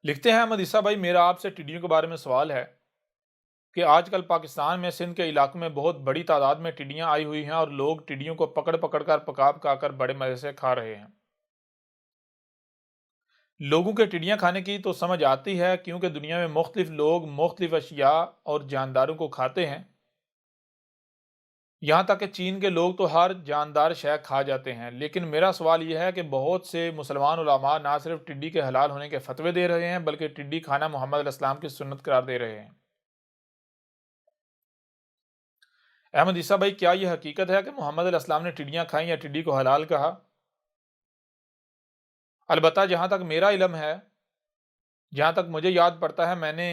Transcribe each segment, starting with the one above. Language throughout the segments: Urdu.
لکھتے ہیں احمد عیسیٰ بھائی، میرا آپ سے ٹڈیوں کے بارے میں سوال ہے کہ آج کل پاکستان میں سندھ کے علاقوں میں بہت بڑی تعداد میں ٹڈیاں آئی ہوئی ہیں اور لوگ ٹڈیوں کو پکڑ پکڑ کر پکا کر بڑے مزے سے کھا رہے ہیں۔ لوگوں کے ٹڈیاں کھانے کی تو سمجھ آتی ہے کیونکہ دنیا میں مختلف لوگ مختلف اشیاء اور جانداروں کو کھاتے ہیں، یہاں تک کہ چین کے لوگ تو ہر جاندار شے کھا جاتے ہیں۔ لیکن میرا سوال یہ ہے کہ بہت سے مسلمان علماء نہ صرف ٹڈی کے حلال ہونے کے فتوے دے رہے ہیں بلکہ ٹڈی کھانا محمد علیہ السلام کی سنت قرار دے رہے ہیں۔ احمد عیسیٰ بھائی، کیا یہ حقیقت ہے کہ محمد علیہ السلام نے ٹڈیاں کھائیں یا ٹڈی کو حلال کہا؟ البتہ جہاں تک میرا علم ہے، جہاں تک مجھے یاد پڑتا ہے، میں نے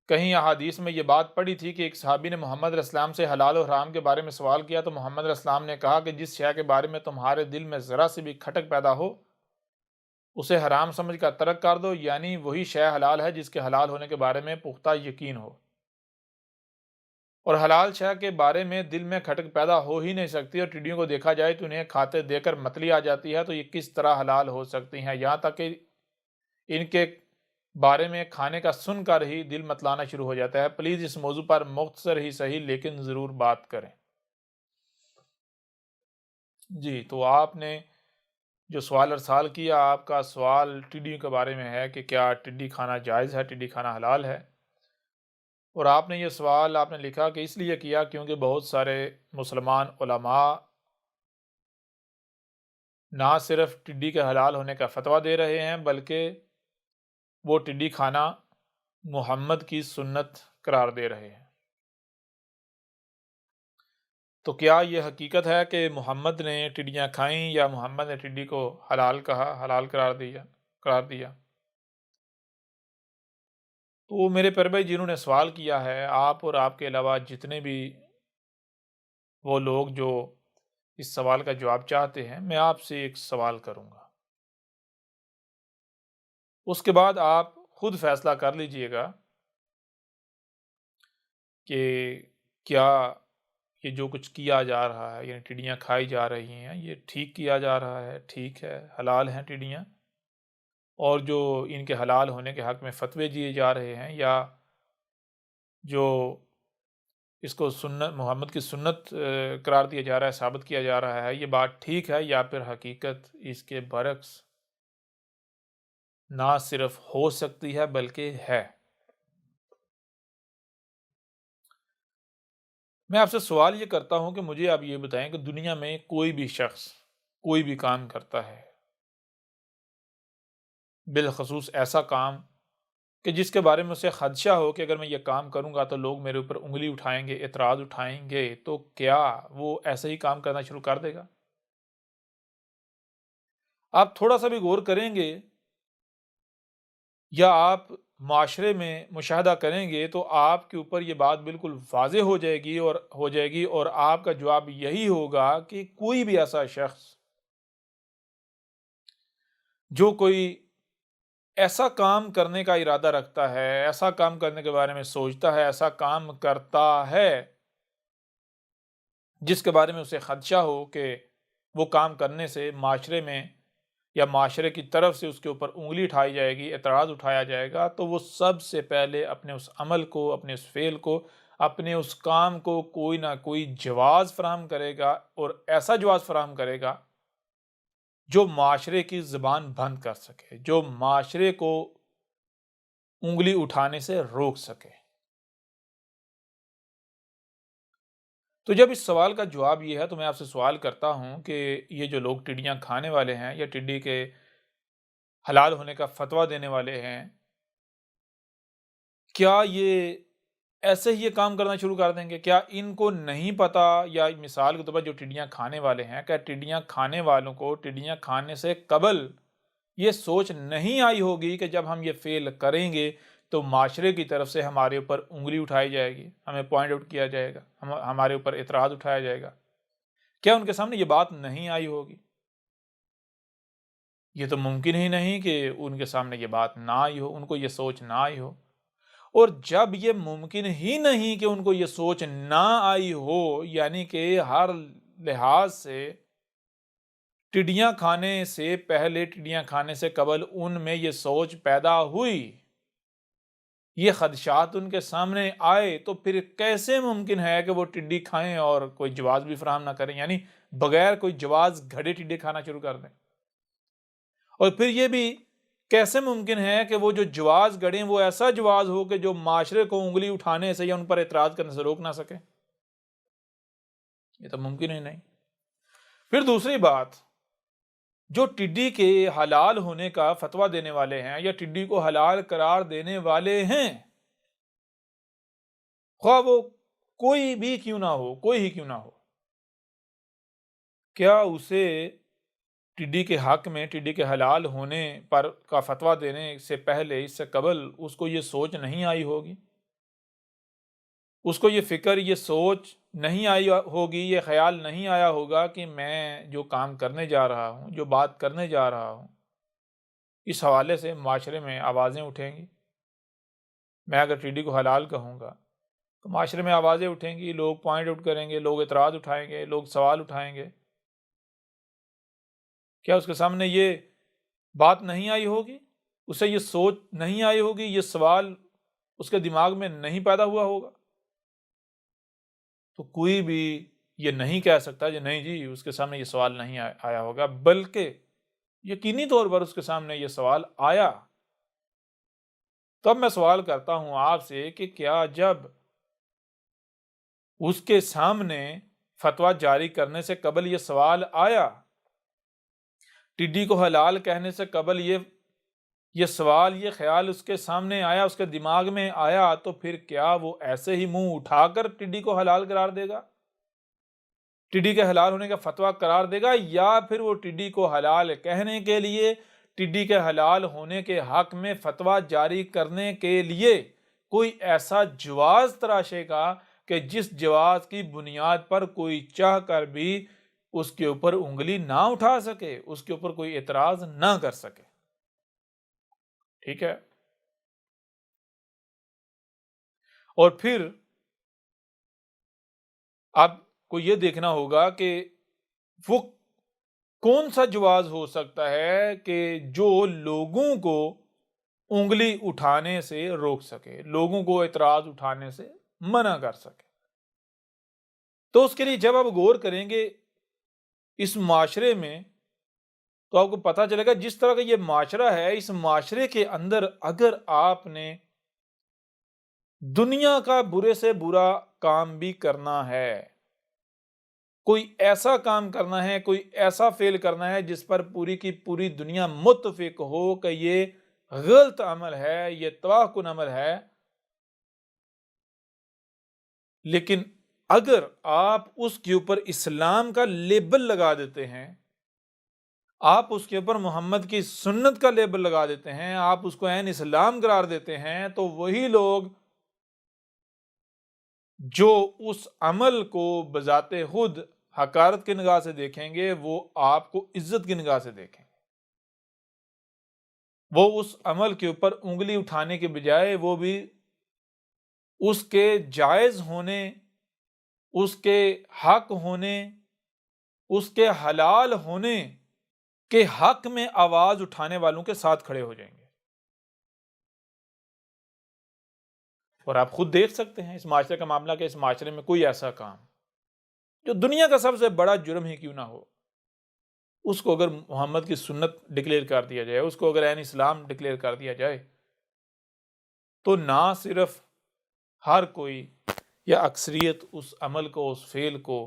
کہیں احادیث میں یہ بات پڑھی تھی کہ ایک صحابی نے محمد علیہ السلام سے حلال و حرام کے بارے میں سوال کیا تو محمد علیہ السلام نے کہا کہ جس شے کے بارے میں تمہارے دل میں ذرا سی بھی کھٹک پیدا ہو اسے حرام سمجھ کر ترک کر دو، یعنی وہی شے حلال ہے جس کے حلال ہونے کے بارے میں پختہ یقین ہو، اور حلال شے کے بارے میں دل میں کھٹک پیدا ہو ہی نہیں سکتی، اور ٹڈیوں کو دیکھا جائے تو انہیں کھاتے دیکھ کر متلی آ جاتی ہے، تو یہ کس طرح حلال ہو سکتی ہیں؟ یہاں تک کہ ان کے بارے میں کھانے کا سن کر ہی دل متلانا شروع ہو جاتا ہے۔ پلیز اس موضوع پر مختصر ہی صحیح لیکن ضرور بات کریں۔ جی، تو آپ نے جو سوال ارسال کیا، آپ کا سوال ٹڈیوں کے بارے میں ہے کہ کیا ٹڈی کھانا جائز ہے، ٹڈی کھانا حلال ہے، اور آپ نے یہ سوال آپ نے لکھا کہ اس لیے کیا کیونکہ بہت سارے مسلمان علماء نہ صرف ٹڈی کے حلال ہونے کا فتویٰ دے رہے ہیں بلکہ وہ ٹڈی کھانا محمد کی سنت قرار دے رہے ہیں۔ تو کیا یہ حقیقت ہے کہ محمد نے ٹڈیاں کھائیں یا محمد نے ٹڈی کو حلال کہا، حلال قرار دیا؟ تو میرے پیارے بھائی، جنہوں نے سوال کیا ہے، آپ اور آپ کے علاوہ جتنے بھی وہ لوگ جو اس سوال کا جواب چاہتے ہیں، میں آپ سے ایک سوال کروں گا، اس کے بعد آپ خود فیصلہ کر لیجئے گا کہ کیا یہ جو کچھ کیا جا رہا ہے، یعنی ٹڈیاں کھائی جا رہی ہیں، یہ ٹھیک کیا جا رہا ہے، ٹھیک ہے، حلال ہیں ٹڈیاں، اور جو ان کے حلال ہونے کے حق میں فتوے دیے جا رہے ہیں، یا جو اس کو سنت محمد کی سنت قرار دیا جا رہا ہے، ثابت کیا جا رہا ہے، یہ بات ٹھیک ہے یا پھر حقیقت اس کے برعکس نہ صرف ہو سکتی ہے بلکہ ہے؟ میں آپ سے سوال یہ کرتا ہوں کہ مجھے آپ یہ بتائیں کہ دنیا میں کوئی بھی شخص کوئی بھی کام کرتا ہے، بالخصوص ایسا کام کہ جس کے بارے میں اسے خدشہ ہو کہ اگر میں یہ کام کروں گا تو لوگ میرے اوپر انگلی اٹھائیں گے، اعتراض اٹھائیں گے، تو کیا وہ ایسے ہی کام کرنا شروع کر دے گا؟ آپ تھوڑا سا بھی غور کریں گے یا آپ معاشرے میں مشاہدہ کریں گے تو آپ کے اوپر یہ بات بالکل واضح ہو جائے گی اور آپ کا جواب یہی ہوگا کہ کوئی بھی ایسا شخص جو کوئی ایسا کام کرنے کا ارادہ رکھتا ہے، ایسا کام کرنے کے بارے میں سوچتا ہے، ایسا کام کرتا ہے جس کے بارے میں اسے خدشہ ہو کہ وہ کام کرنے سے معاشرے میں یا معاشرے کی طرف سے اس کے اوپر انگلی اٹھائی جائے گی، اعتراض اٹھایا جائے گا، تو وہ سب سے پہلے اپنے اس عمل کو، اپنے اس فعل کو، اپنے اس کام کو کوئی نہ کوئی جواز فراہم کرے گا، اور ایسا جواز فراہم کرے گا جو معاشرے کی زبان بند کر سکے، جو معاشرے کو انگلی اٹھانے سے روک سکے۔ تو جب اس سوال کا جواب یہ ہے تو میں آپ سے سوال کرتا ہوں کہ یہ جو لوگ ٹڈیاں کھانے والے ہیں یا ٹڈی کے حلال ہونے کا فتویٰ دینے والے ہیں، کیا یہ ایسے ہی یہ کام کرنا شروع کر دیں گے؟ کیا ان کو نہیں پتا، یا مثال کے طور پر جو ٹڈیاں کھانے والے ہیں، کیا ٹڈیاں کھانے والوں کو ٹڈیاں کھانے سے قبل یہ سوچ نہیں آئی ہوگی کہ جب ہم یہ فعل کریں گے تو معاشرے کی طرف سے ہمارے اوپر انگلی اٹھائی جائے گی، ہمیں پوائنٹ آؤٹ کیا جائے گا، ہمارے اوپر اعتراض اٹھایا جائے گا؟ کیا ان کے سامنے یہ بات نہیں آئی ہوگی؟ یہ تو ممکن ہی نہیں کہ ان کے سامنے یہ بات نہ آئی ہو، ان کو یہ سوچ نہ آئی ہو۔ اور جب یہ ممکن ہی نہیں کہ ان کو یہ سوچ نہ آئی ہو، یعنی کہ ہر لحاظ سے ٹڈیاں کھانے سے پہلے، ٹڈیاں کھانے سے قبل ان میں یہ سوچ پیدا ہوئی، یہ خدشات ان کے سامنے آئے، تو پھر کیسے ممکن ہے کہ وہ ٹڈی کھائیں اور کوئی جواز بھی فراہم نہ کریں، یعنی بغیر کوئی جواز گھڑے ٹڈے کھانا شروع کر دیں؟ اور پھر یہ بھی کیسے ممکن ہے کہ وہ جو جواز گھڑیں وہ ایسا جواز ہو کہ جو معاشرے کو انگلی اٹھانے سے یا ان پر اعتراض کرنے سے روک نہ سکے؟ یہ تو ممکن ہی نہیں۔ پھر دوسری بات، جو ٹڈی کے حلال ہونے کا فتویٰ دینے والے ہیں یا ٹڈی کو حلال قرار دینے والے ہیں، خواہ وہ کوئی بھی کیوں نہ ہو، کوئی ہی کیوں نہ ہو، کیا اسے ٹڈی کے حق میں، ٹڈی کے حلال ہونے پر کا فتویٰ دینے سے پہلے، اس سے قبل اس کو یہ سوچ نہیں آئی ہوگی؟ اس کو یہ فکر، یہ سوچ نہیں آئی ہوگی، یہ خیال نہیں آیا ہوگا کہ میں جو کام کرنے جا رہا ہوں، جو بات کرنے جا رہا ہوں، اس حوالے سے معاشرے میں آوازیں اٹھیں گی؟ میں اگر ٹڈی کو حلال کہوں گا تو معاشرے میں آوازیں اٹھیں گی، لوگ پوائنٹ آؤٹ کریں گے، لوگ اعتراض اٹھائیں گے، لوگ سوال اٹھائیں گے۔ کیا اس کے سامنے یہ بات نہیں آئی ہوگی؟ اسے یہ سوچ نہیں آئی ہوگی، یہ سوال اس کے دماغ میں نہیں پیدا ہوا ہوگا؟ تو کوئی بھی یہ نہیں کہہ سکتا کہ نہیں جی اس کے سامنے یہ سوال نہیں آیا ہوگا، بلکہ یقینی طور پر اس کے سامنے یہ سوال آیا۔ تو اب میں سوال کرتا ہوں آپ سے کہ کیا جب اس کے سامنے فتویٰ جاری کرنے سے قبل یہ سوال آیا، ٹڈی کو حلال کہنے سے قبل یہ سوال، یہ خیال اس کے سامنے آیا، اس کے دماغ میں آیا، تو پھر کیا وہ ایسے ہی منہ اٹھا کر ٹڈی کو حلال قرار دے گا، ٹڈی کے حلال ہونے کا فتویٰ قرار دے گا، یا پھر وہ ٹڈی کو حلال کہنے کے لیے، ٹڈی کے حلال ہونے کے حق میں فتویٰ جاری کرنے کے لیے کوئی ایسا جواز تراشے گا کہ جس جواز کی بنیاد پر کوئی چاہ کر بھی اس کے اوپر انگلی نہ اٹھا سکے، اس کے اوپر کوئی اعتراض نہ کر سکے؟ ٹھیک ہے؟ اور پھر آپ کو یہ دیکھنا ہوگا کہ وہ کون سا جواز ہو سکتا ہے کہ جو لوگوں کو انگلی اٹھانے سے روک سکے، لوگوں کو اعتراض اٹھانے سے منع کر سکے۔ تو اس کے لیے جب آپ غور کریں گے اس معاشرے میں، تو آپ کو پتہ چلے گا جس طرح کا یہ معاشرہ ہے، اس معاشرے کے اندر اگر آپ نے دنیا کا برے سے برا کام بھی کرنا ہے، کوئی ایسا کام کرنا ہے، کوئی ایسا فعل کرنا ہے جس پر پوری کی پوری دنیا متفق ہو کہ یہ غلط عمل ہے، یہ تباہ کن عمل ہے، لیکن اگر آپ اس کے اوپر اسلام کا لیبل لگا دیتے ہیں، آپ اس کے اوپر محمد کی سنت کا لیبل لگا دیتے ہیں، آپ اس کو عین اسلام قرار دیتے ہیں، تو وہی لوگ جو اس عمل کو بذات خود حقارت کی نگاہ سے دیکھیں گے، وہ آپ کو عزت کی نگاہ سے دیکھیں گے۔ وہ اس عمل کے اوپر انگلی اٹھانے کے بجائے وہ بھی اس کے جائز ہونے، اس کے حق ہونے، اس کے حلال ہونے کے حق میں آواز اٹھانے والوں کے ساتھ کھڑے ہو جائیں گے۔ اور آپ خود دیکھ سکتے ہیں اس معاشرے کا معاملہ کہ اس معاشرے میں کوئی ایسا کام جو دنیا کا سب سے بڑا جرم ہی کیوں نہ ہو، اس کو اگر محمد کی سنت ڈکلیئر کر دیا جائے، اس کو اگر عین اسلام ڈکلیئر کر دیا جائے، تو نہ صرف ہر کوئی یا اکثریت اس عمل کو، اس فعل کو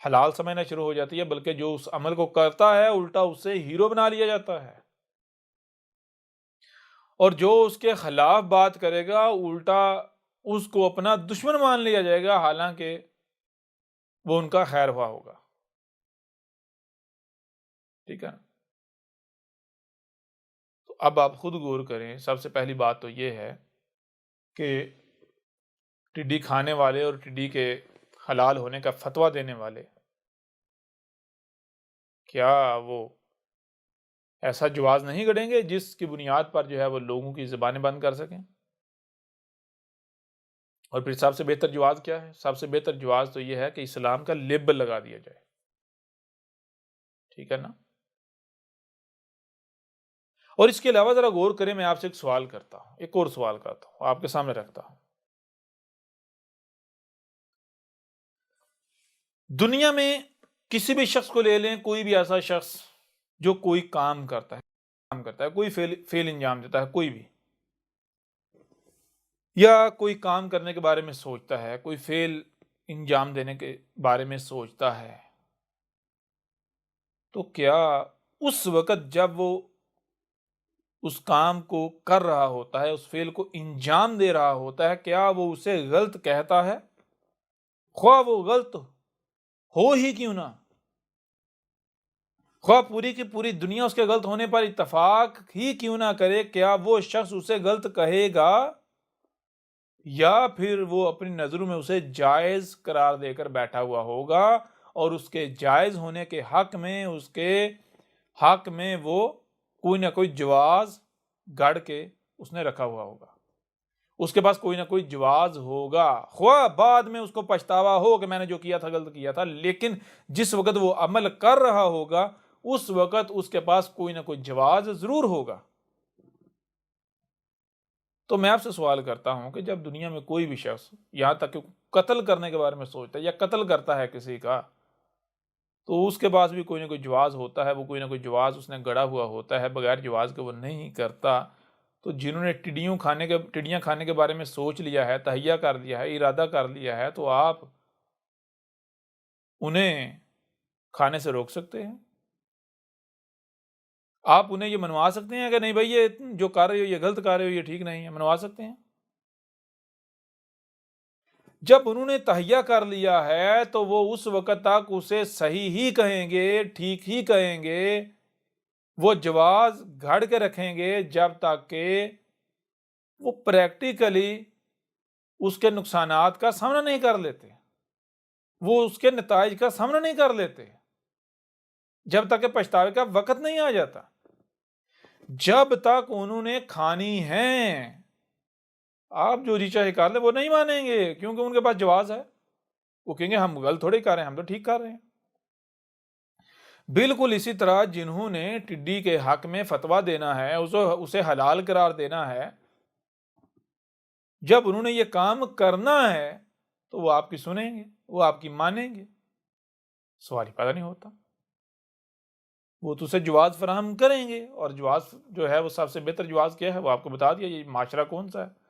حلال سمجھنا شروع ہو جاتی ہے، بلکہ جو اس عمل کو کرتا ہے الٹا اسے ہیرو بنا لیا جاتا ہے، اور جو اس کے خلاف بات کرے گا الٹا اس کو اپنا دشمن مان لیا جائے گا، حالانکہ وہ ان کا خیر خواہ ہوگا۔ ٹھیک ہے؟ تو اب آپ خود غور کریں، سب سے پہلی بات تو یہ ہے کہ ٹڈی کھانے والے اور ٹڈی کے حلال ہونے کا فتویٰ دینے والے، کیا وہ ایسا جواز نہیں گھڑیں گے جس کی بنیاد پر جو ہے وہ لوگوں کی زبانیں بند کر سکیں؟ اور پھر سب سے بہتر جواز کیا ہے؟ سب سے بہتر جواز تو یہ ہے کہ اسلام کا لیبل لگا دیا جائے، ٹھیک ہے نا؟ اور اس کے علاوہ ذرا غور کریں، میں آپ سے ایک سوال کرتا ہوں، ایک اور سوال کرتا ہوں، آپ کے سامنے رکھتا ہوں۔ دنیا میں کسی بھی شخص کو لے لیں، کوئی بھی ایسا شخص جو کوئی کام کرتا ہے، کوئی فعل انجام دیتا ہے، کوئی بھی، یا کوئی کام کرنے کے بارے میں سوچتا ہے، کوئی فعل انجام دینے کے بارے میں سوچتا ہے، تو کیا اس وقت جب وہ اس کام کو کر رہا ہوتا ہے، اس فعل کو انجام دے رہا ہوتا ہے، کیا وہ اسے غلط کہتا ہے؟ خواہ وہ غلط ہو ہی کیوں نہ، خواہ پوری کی پوری دنیا اس کے غلط ہونے پر اتفاق ہی کیوں نہ کرے، کیا وہ شخص اسے غلط کہے گا، یا پھر وہ اپنی نظروں میں اسے جائز قرار دے کر بیٹھا ہوا ہوگا، اور اس کے جائز ہونے کے حق میں، اس کے حق میں وہ کوئی نہ کوئی جواز گڑ کے اس نے رکھا ہوا ہوگا، اس کے پاس کوئی نہ کوئی جواز ہوگا، خواہ بعد میں اس کو پچھتاوا ہو کہ میں نے جو کیا تھا غلط کیا تھا، لیکن جس وقت وہ عمل کر رہا ہوگا اس وقت اس کے پاس کوئی نہ کوئی جواز ضرور ہوگا۔ تو میں آپ سے سوال کرتا ہوں کہ جب دنیا میں کوئی بھی شخص یہاں تک کہ قتل کرنے کے بارے میں سوچتا ہے یا قتل کرتا ہے کسی کا، تو اس کے پاس بھی کوئی نہ کوئی جواز ہوتا ہے، وہ کوئی نہ کوئی جواز اس نے گڑا ہوا ہوتا ہے، بغیر جواز کے وہ نہیں کرتا۔ تو جنہوں نے ٹڈیاں کھانے کے بارے میں سوچ لیا ہے، تہیہ کر لیا ہے، ارادہ کر لیا ہے، تو آپ انہیں کھانے سے روک سکتے ہیں؟ آپ انہیں یہ منوا سکتے ہیں کہ نہیں بھائی یہ جو کر رہے ہو یہ غلط کر رہے ہو، یہ ٹھیک نہیں ہے، منوا سکتے ہیں؟ جب انہوں نے تہیہ کر لیا ہے تو وہ اس وقت تک اسے صحیح ہی کہیں گے، ٹھیک ہی کہیں گے، وہ جواز گھڑ کے رکھیں گے جب تک کہ وہ پریکٹیکلی اس کے نقصانات کا سامنا نہیں کر لیتے، وہ اس کے نتائج کا سامنا نہیں کر لیتے، جب تک کہ پچھتاوے کا وقت نہیں آ جاتا۔ جب تک انہوں نے کھانی ہیں، آپ جو جی چاہے کر لیں، وہ نہیں مانیں گے، کیونکہ ان کے پاس جواز ہے، وہ کہیں گے ہم غلط تھوڑے کر رہے ہیں، ہم تو ٹھیک کر رہے ہیں۔ بالکل اسی طرح جنہوں نے ٹڈی کے حق میں فتویٰ دینا ہے، اسے حلال قرار دینا ہے، جب انہوں نے یہ کام کرنا ہے تو وہ آپ کی سنیں گے، وہ آپ کی مانیں گے، سوال ہی پیدا نہیں ہوتا۔ وہ تو اسے جواز فراہم کریں گے، اور جواز جو ہے وہ سب سے بہتر جواز کیا ہے وہ آپ کو بتا دیا، یہ معاشرہ کون سا ہے۔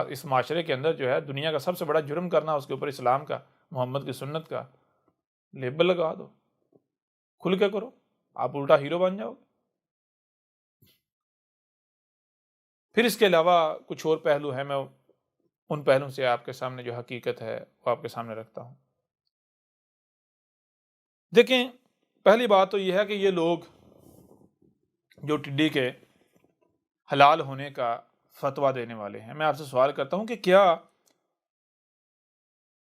اس معاشرے کے اندر جو ہے دنیا کا سب سے بڑا جرم کرنا، اس کے اوپر اسلام کا، محمد کی سنت کا لیبل لگا دو، کھل کے کرو، آپ الٹا ہیرو بن جاؤ۔ پھر اس کے علاوہ کچھ اور پہلو ہیں، میں ان پہلوں سے آپ کے سامنے جو حقیقت ہے وہ آپ کے سامنے رکھتا ہوں۔ دیکھیں، پہلی بات تو یہ ہے کہ یہ لوگ جو ٹڈی کے حلال ہونے کا فتویٰ دینے والے ہیں، میں آپ سے سوال کرتا ہوں کہ کیا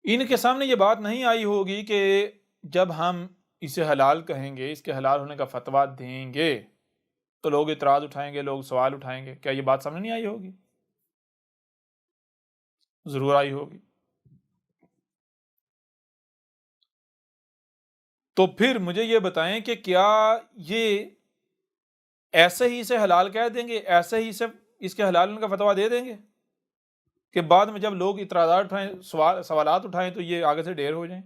ان کے سامنے یہ بات نہیں آئی ہوگی کہ جب ہم اسے حلال کہیں گے، اس کے حلال ہونے کا فتویٰ دیں گے، تو لوگ اعتراض اٹھائیں گے، لوگ سوال اٹھائیں گے؟ کیا یہ بات سامنے نہیں آئی ہوگی؟ ضرور آئی ہوگی۔ تو پھر مجھے یہ بتائیں کہ کیا یہ ایسے ہی اسے حلال کہہ دیں گے، ایسے ہی اس کے حلال ہونے کا فتویٰ دے دیں گے کہ بعد میں جب لوگ اعتراضات اٹھائیں، سوالات اٹھائیں تو یہ آگے سے ڈھیر ہو جائیں؟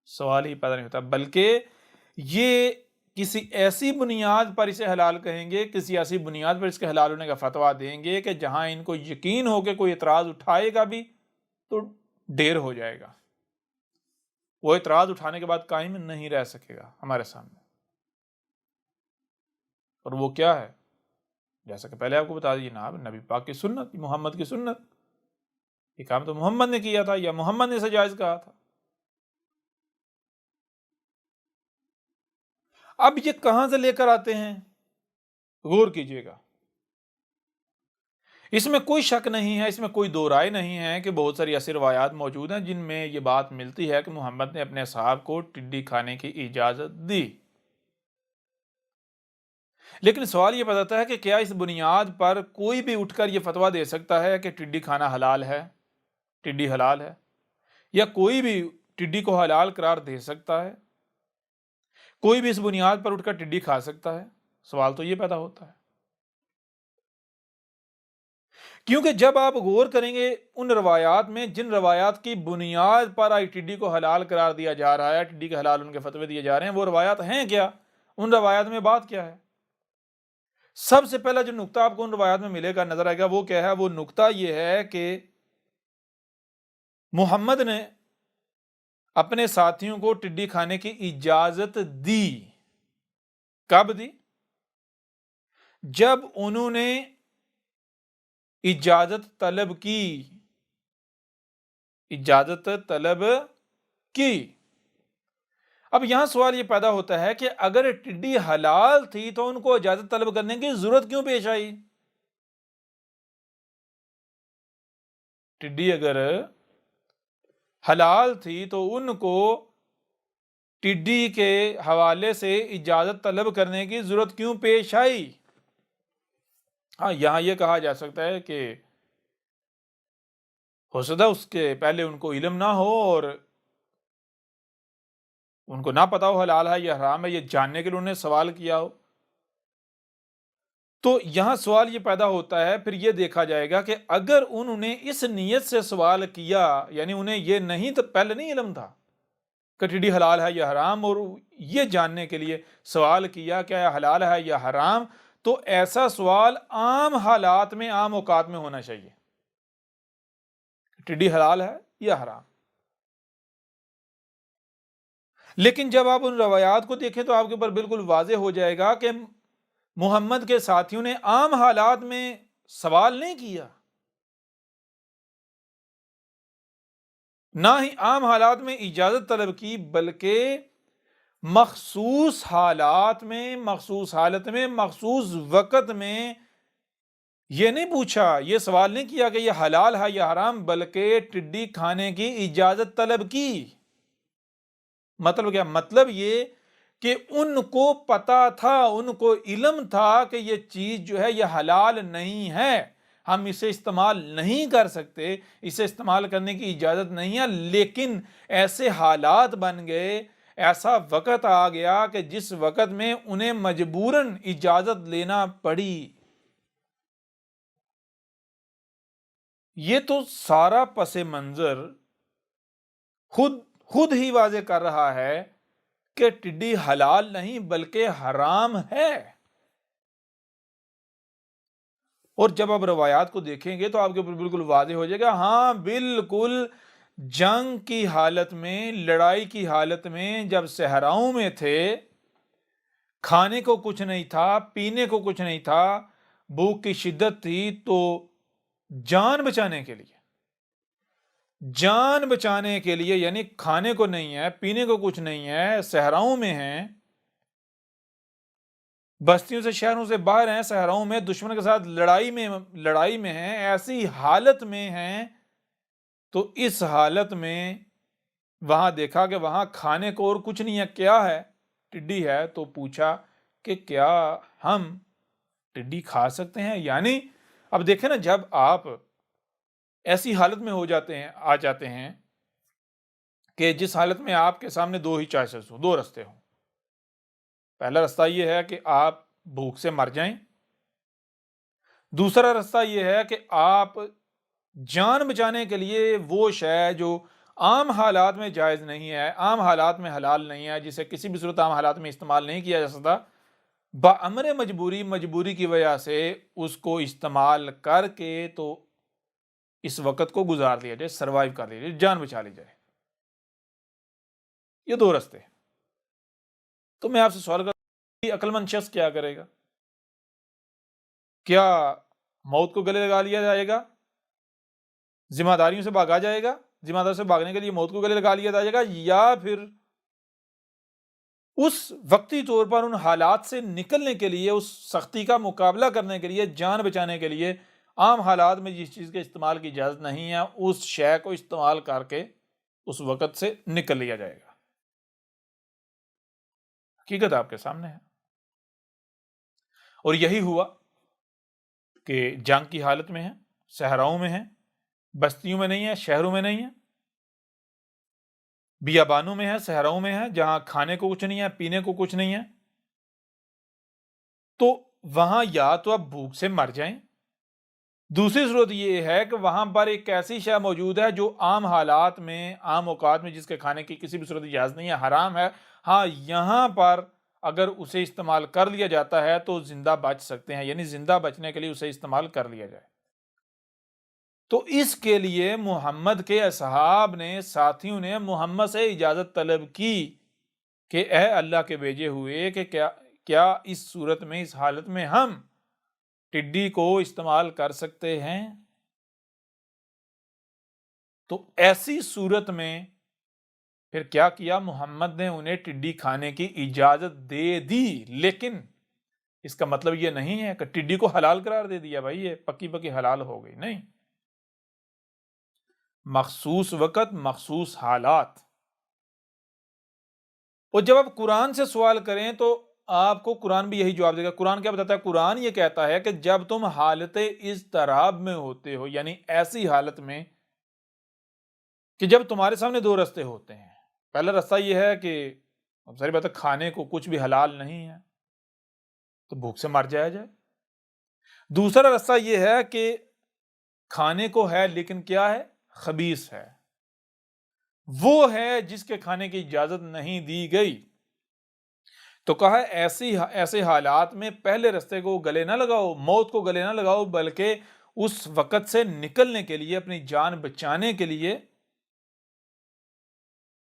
سوال ہی پیدا نہیں ہوتا، بلکہ یہ کسی ایسی بنیاد پر اسے حلال کہیں گے، کسی ایسی بنیاد پر اس کے حلال ہونے کا فتویٰ دیں گے کہ جہاں ان کو یقین ہو کہ کوئی اعتراض اٹھائے گا بھی تو ڈیر ہو جائے گا، وہ اعتراض اٹھانے کے بعد قائم نہیں رہ سکے گا ہمارے سامنے۔ اور وہ کیا ہے؟ جیسا کہ پہلے آپ کو بتا دیجیے، جناب نبی پاک کی سنت، محمد کی سنت، یہ کام تو محمد نے کیا تھا یا محمد نے اسے جائز کہا تھا۔ اب یہ کہاں سے لے کر آتے ہیں؟ غور کیجئے گا، اس میں کوئی شک نہیں ہے، اس میں کوئی دو رائے نہیں ہے کہ بہت ساری ایسی روایات موجود ہیں جن میں یہ بات ملتی ہے کہ محمد نے اپنے اصحاب کو ٹڈی کھانے کی اجازت دی۔ لیکن سوال یہ بتاتا ہے کہ کیا اس بنیاد پر کوئی بھی اٹھ کر یہ فتویٰ دے سکتا ہے کہ ٹڈی کھانا حلال ہے، ٹڈی حلال ہے، یا کوئی بھی ٹڈی کو حلال قرار دے سکتا ہے؟ کوئی بھی اس بنیاد پر اٹھ کر ٹڈی کھا سکتا ہے؟ سوال تو یہ پیدا ہوتا ہے، کیونکہ جب آپ غور کریں گے ان روایات میں جن روایات کی بنیاد پر آئی ٹڈی کو حلال قرار دیا جا رہا ہے، ٹڈی کے حلال ان کے فتوے دیے جا رہے ہیں، وہ روایات ہیں کیا؟ ان روایات میں بات کیا ہے؟ سب سے پہلا جو نقطہ آپ کو ان روایات میں ملے گا، نظر آئے گا، وہ کیا ہے؟ وہ نقطہ یہ ہے کہ محمد نے اپنے ساتھیوں کو ٹڈی کھانے کی اجازت دی۔ کب دی؟ جب انہوں نے اجازت طلب کی، اجازت طلب کی۔ اب یہاں سوال یہ پیدا ہوتا ہے کہ اگر ٹڈی حلال تھی تو ان کو اجازت طلب کرنے کی ضرورت کیوں پیش آئی؟ ٹڈی اگر حلال تھی تو ان کو ٹڈی کے حوالے سے اجازت طلب کرنے کی ضرورت کیوں پیش آئی؟ ہاں، یہاں یہ کہا جا سکتا ہے کہ ہو سکتا ہے اس کے پہلے ان کو علم نہ ہو اور ان کو نہ پتا ہو حلال ہے یا حرام ہے، یہ جاننے کے لیے انہوں نے سوال کیا ہو۔ تو یہاں سوال یہ پیدا ہوتا ہے، پھر یہ دیکھا جائے گا کہ اگر انہوں نے اس نیت سے سوال کیا، یعنی انہیں یہ نہیں تو پہلے نہیں علم تھا کہ ٹڈی حلال ہے یا حرام، اور یہ جاننے کے لیے سوال کیا کیا یہ حلال ہے یا حرام، تو ایسا سوال عام حالات میں، عام اوقات میں ہونا چاہیے، ٹڈی حلال ہے یا حرام۔ لیکن جب آپ ان روایات کو دیکھیں تو آپ کے اوپر بالکل واضح ہو جائے گا کہ محمد کے ساتھیوں نے عام حالات میں سوال نہیں کیا، نہ ہی عام حالات میں اجازت طلب کی، بلکہ مخصوص حالات میں، مخصوص حالت میں، مخصوص وقت میں یہ نہیں پوچھا، یہ سوال نہیں کیا کہ یہ حلال ہے یا حرام، بلکہ ٹڈی کھانے کی اجازت طلب کی۔ مطلب کیا؟ مطلب یہ کہ ان کو پتا تھا، ان کو علم تھا کہ یہ چیز جو ہے یہ حلال نہیں ہے، ہم اسے استعمال نہیں کر سکتے، اسے استعمال کرنے کی اجازت نہیں ہے، لیکن ایسے حالات بن گئے، ایسا وقت آ گیا کہ جس وقت میں انہیں مجبوراً اجازت لینا پڑی۔ یہ تو سارا پس منظر خود ہی واضح کر رہا ہے کہ ٹڈی حلال نہیں بلکہ حرام ہے۔ اور جب آپ روایات کو دیکھیں گے تو آپ کے اوپر بالکل واضح ہو جائے گا، ہاں بالکل جنگ کی حالت میں، لڑائی کی حالت میں جب صحراؤں میں تھے، کھانے کو کچھ نہیں تھا، پینے کو کچھ نہیں تھا، بھوک کی شدت تھی، تو جان بچانے کے لیے یعنی کھانے کو نہیں ہے، پینے کو کچھ نہیں ہے، صحراؤں میں ہیں، بستیوں سے، شہروں سے باہر ہیں، صحراؤں میں دشمن کے ساتھ لڑائی میں ہیں، ایسی حالت میں ہیں، تو اس حالت میں وہاں دیکھا کہ وہاں کھانے کو اور کچھ نہیں ہے، کیا ہے؟ ٹڈی ہے، تو پوچھا کہ کیا ہم ٹڈی کھا سکتے ہیں؟ یعنی اب دیکھیں نا، جب آپ ایسی حالت میں آ جاتے ہیں کہ جس حالت میں آپ کے سامنے دو ہی چوائسز ہو، دو رستے ہوں، پہلا رستہ یہ ہے کہ آپ بھوک سے مر جائیں، دوسرا رستہ یہ ہے کہ آپ جان بچانے کے لیے وہ شے جو عام حالات میں جائز نہیں ہے، عام حالات میں حلال نہیں ہے، جسے کسی بھی صورت عام حالات میں استعمال نہیں کیا جا سکتا، بامر مجبوری کی وجہ سے اس کو استعمال کر کے تو اس وقت کو گزار لیا جائے، سروائیو کر لیا جائے، جان بچا لی جائے۔ یہ دو رستے ہیں۔ تو میں آپ سے سوال کرتا ہوں، عقل مند شخص کیا کرے گا؟ کیا موت کو گلے لگا لیا جائے گا؟ ذمہ داریوں سے بھاگا جائے گا؟ ذمہ داری سے بھاگنے کے لیے موت کو گلے لگا لیا جائے گا، یا پھر اس وقتی طور پر ان حالات سے نکلنے کے لیے، اس سختی کا مقابلہ کرنے کے لیے، جان بچانے کے لیے، عام حالات میں جس چیز کے استعمال کی اجازت نہیں ہے اس شے کو استعمال کر کے اس وقت سے نکل لیا جائے گا؟ حقیقت آپ کے سامنے ہے، اور یہی ہوا کہ جنگ کی حالت میں ہیں، صحراؤں میں ہیں، بستیوں میں نہیں ہے، شہروں میں نہیں ہے، بیابانوں میں ہے، صحراؤں میں ہے، جہاں کھانے کو کچھ نہیں ہے، پینے کو کچھ نہیں ہے، تو وہاں یا تو آپ بھوک سے مر جائیں، دوسری صورت یہ ہے کہ وہاں پر ایک ایسی شے موجود ہے جو عام حالات میں، عام اوقات میں جس کے کھانے کی کسی بھی صورت اجازت نہیں ہے، حرام ہے، ہاں یہاں پر اگر اسے استعمال کر لیا جاتا ہے تو زندہ بچ سکتے ہیں، یعنی زندہ بچنے کے لیے اسے استعمال کر لیا جائے۔ تو اس کے لیے محمد کے اصحاب نے، ساتھیوں نے محمد سے اجازت طلب کی کہ اے اللہ کے بھیجے ہوئے، کہ کیا اس صورت میں، اس حالت میں ہم ٹڈی کو استعمال کر سکتے ہیں؟ تو ایسی صورت میں پھر کیا کیا؟ محمد نے انہیں ٹڈی کھانے کی اجازت دے دی، لیکن اس کا مطلب یہ نہیں ہے کہ ٹڈی کو حلال قرار دے دیا، بھائی یہ پکی پکی حلال ہو گئی، نہیں۔ مخصوص وقت، مخصوص حالات۔ اور جب آپ قرآن سے سوال کریں تو آپ کو قرآن بھی یہی جواب دے گا۔ قرآن کیا بتاتا ہے؟ قرآن یہ کہتا ہے کہ جب تم حالت اضطراب میں ہوتے ہو، یعنی ایسی حالت میں کہ جب تمہارے سامنے دو رستے ہوتے ہیں، پہلا رستہ یہ ہے کہ اب ظاہر بات ہے کھانے کو کچھ بھی حلال نہیں ہے تو بھوک سے مر جایا جائے، دوسرا رستہ یہ ہے کہ کھانے کو ہے لیکن کیا ہے؟ خبیث ہے، وہ ہے جس کے کھانے کی اجازت نہیں دی گئی۔ تو کہا ایسے حالات میں پہلے رستے کو گلے نہ لگاؤ، موت کو گلے نہ لگاؤ، بلکہ اس وقت سے نکلنے کے لیے، اپنی جان بچانے کے لیے،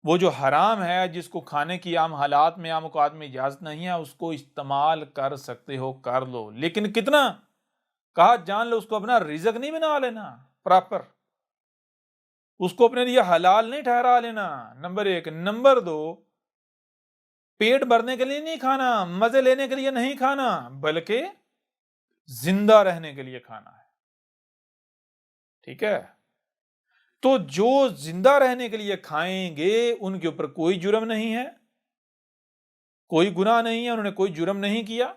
وہ جو حرام ہے جس کو کھانے کی عام حالات میں، عام اوقات میں اجازت نہیں ہے، اس کو استعمال کر سکتے ہو، کر لو، لیکن کتنا؟ کہا جان لو، اس کو اپنا رزق نہیں بنا لینا پراپر، اس کو اپنے لیے حلال نہیں ٹھہرا لینا، نمبر ایک۔ نمبر دو، پیٹ بھرنے کے لیے نہیں کھانا، مزے لینے کے لیے نہیں کھانا، بلکہ زندہ رہنے کے لیے کھانا ہے، ٹھیک ہے؟ تو جو زندہ رہنے کے لیے کھائیں گے ان کے اوپر کوئی جرم نہیں ہے، کوئی گناہ نہیں ہے، انہوں نے کوئی جرم نہیں کیا،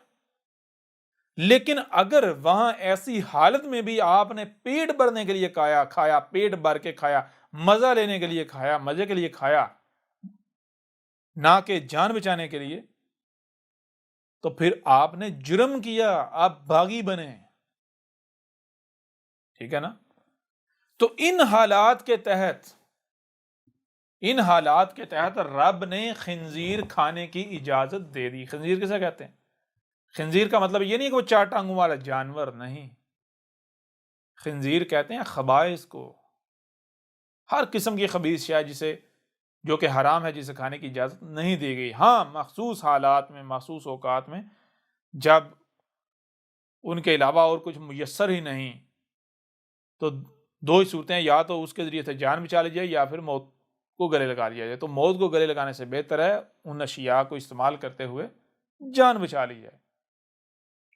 لیکن اگر وہاں ایسی حالت میں بھی آپ نے پیٹ بھرنے کے لیے کھایا، پیٹ بھر کے کھایا، مزہ لینے کے لیے کھایا، مزے کے لیے کھایا، نہ کہ جان بچانے کے لیے، تو پھر آپ نے جرم کیا، آپ باغی بنے، ٹھیک ہے نا؟ تو ان حالات کے تحت رب نے خنزیر کھانے کی اجازت دے دی۔ خنزیر کسے کہتے ہیں؟ خنزیر کا مطلب یہ نہیں کہ وہ چار ٹانگوں والا جانور، نہیں، خنزیر کہتے ہیں خبائث کو، ہر قسم کی خبیث شے جسے، جو کہ حرام ہے، جسے کھانے کی اجازت نہیں دی گئی، ہاں مخصوص حالات میں، مخصوص اوقات میں، جب ان کے علاوہ اور کچھ میسر ہی نہیں، تو دو ہی صورتیں، یا تو اس کے ذریعے سے جان بچا لی جائے یا پھر موت کو گلے لگا لیا جائے۔ تو موت کو گلے لگانے سے بہتر ہے ان اشیاء کو استعمال کرتے ہوئے جان بچا لی جائے،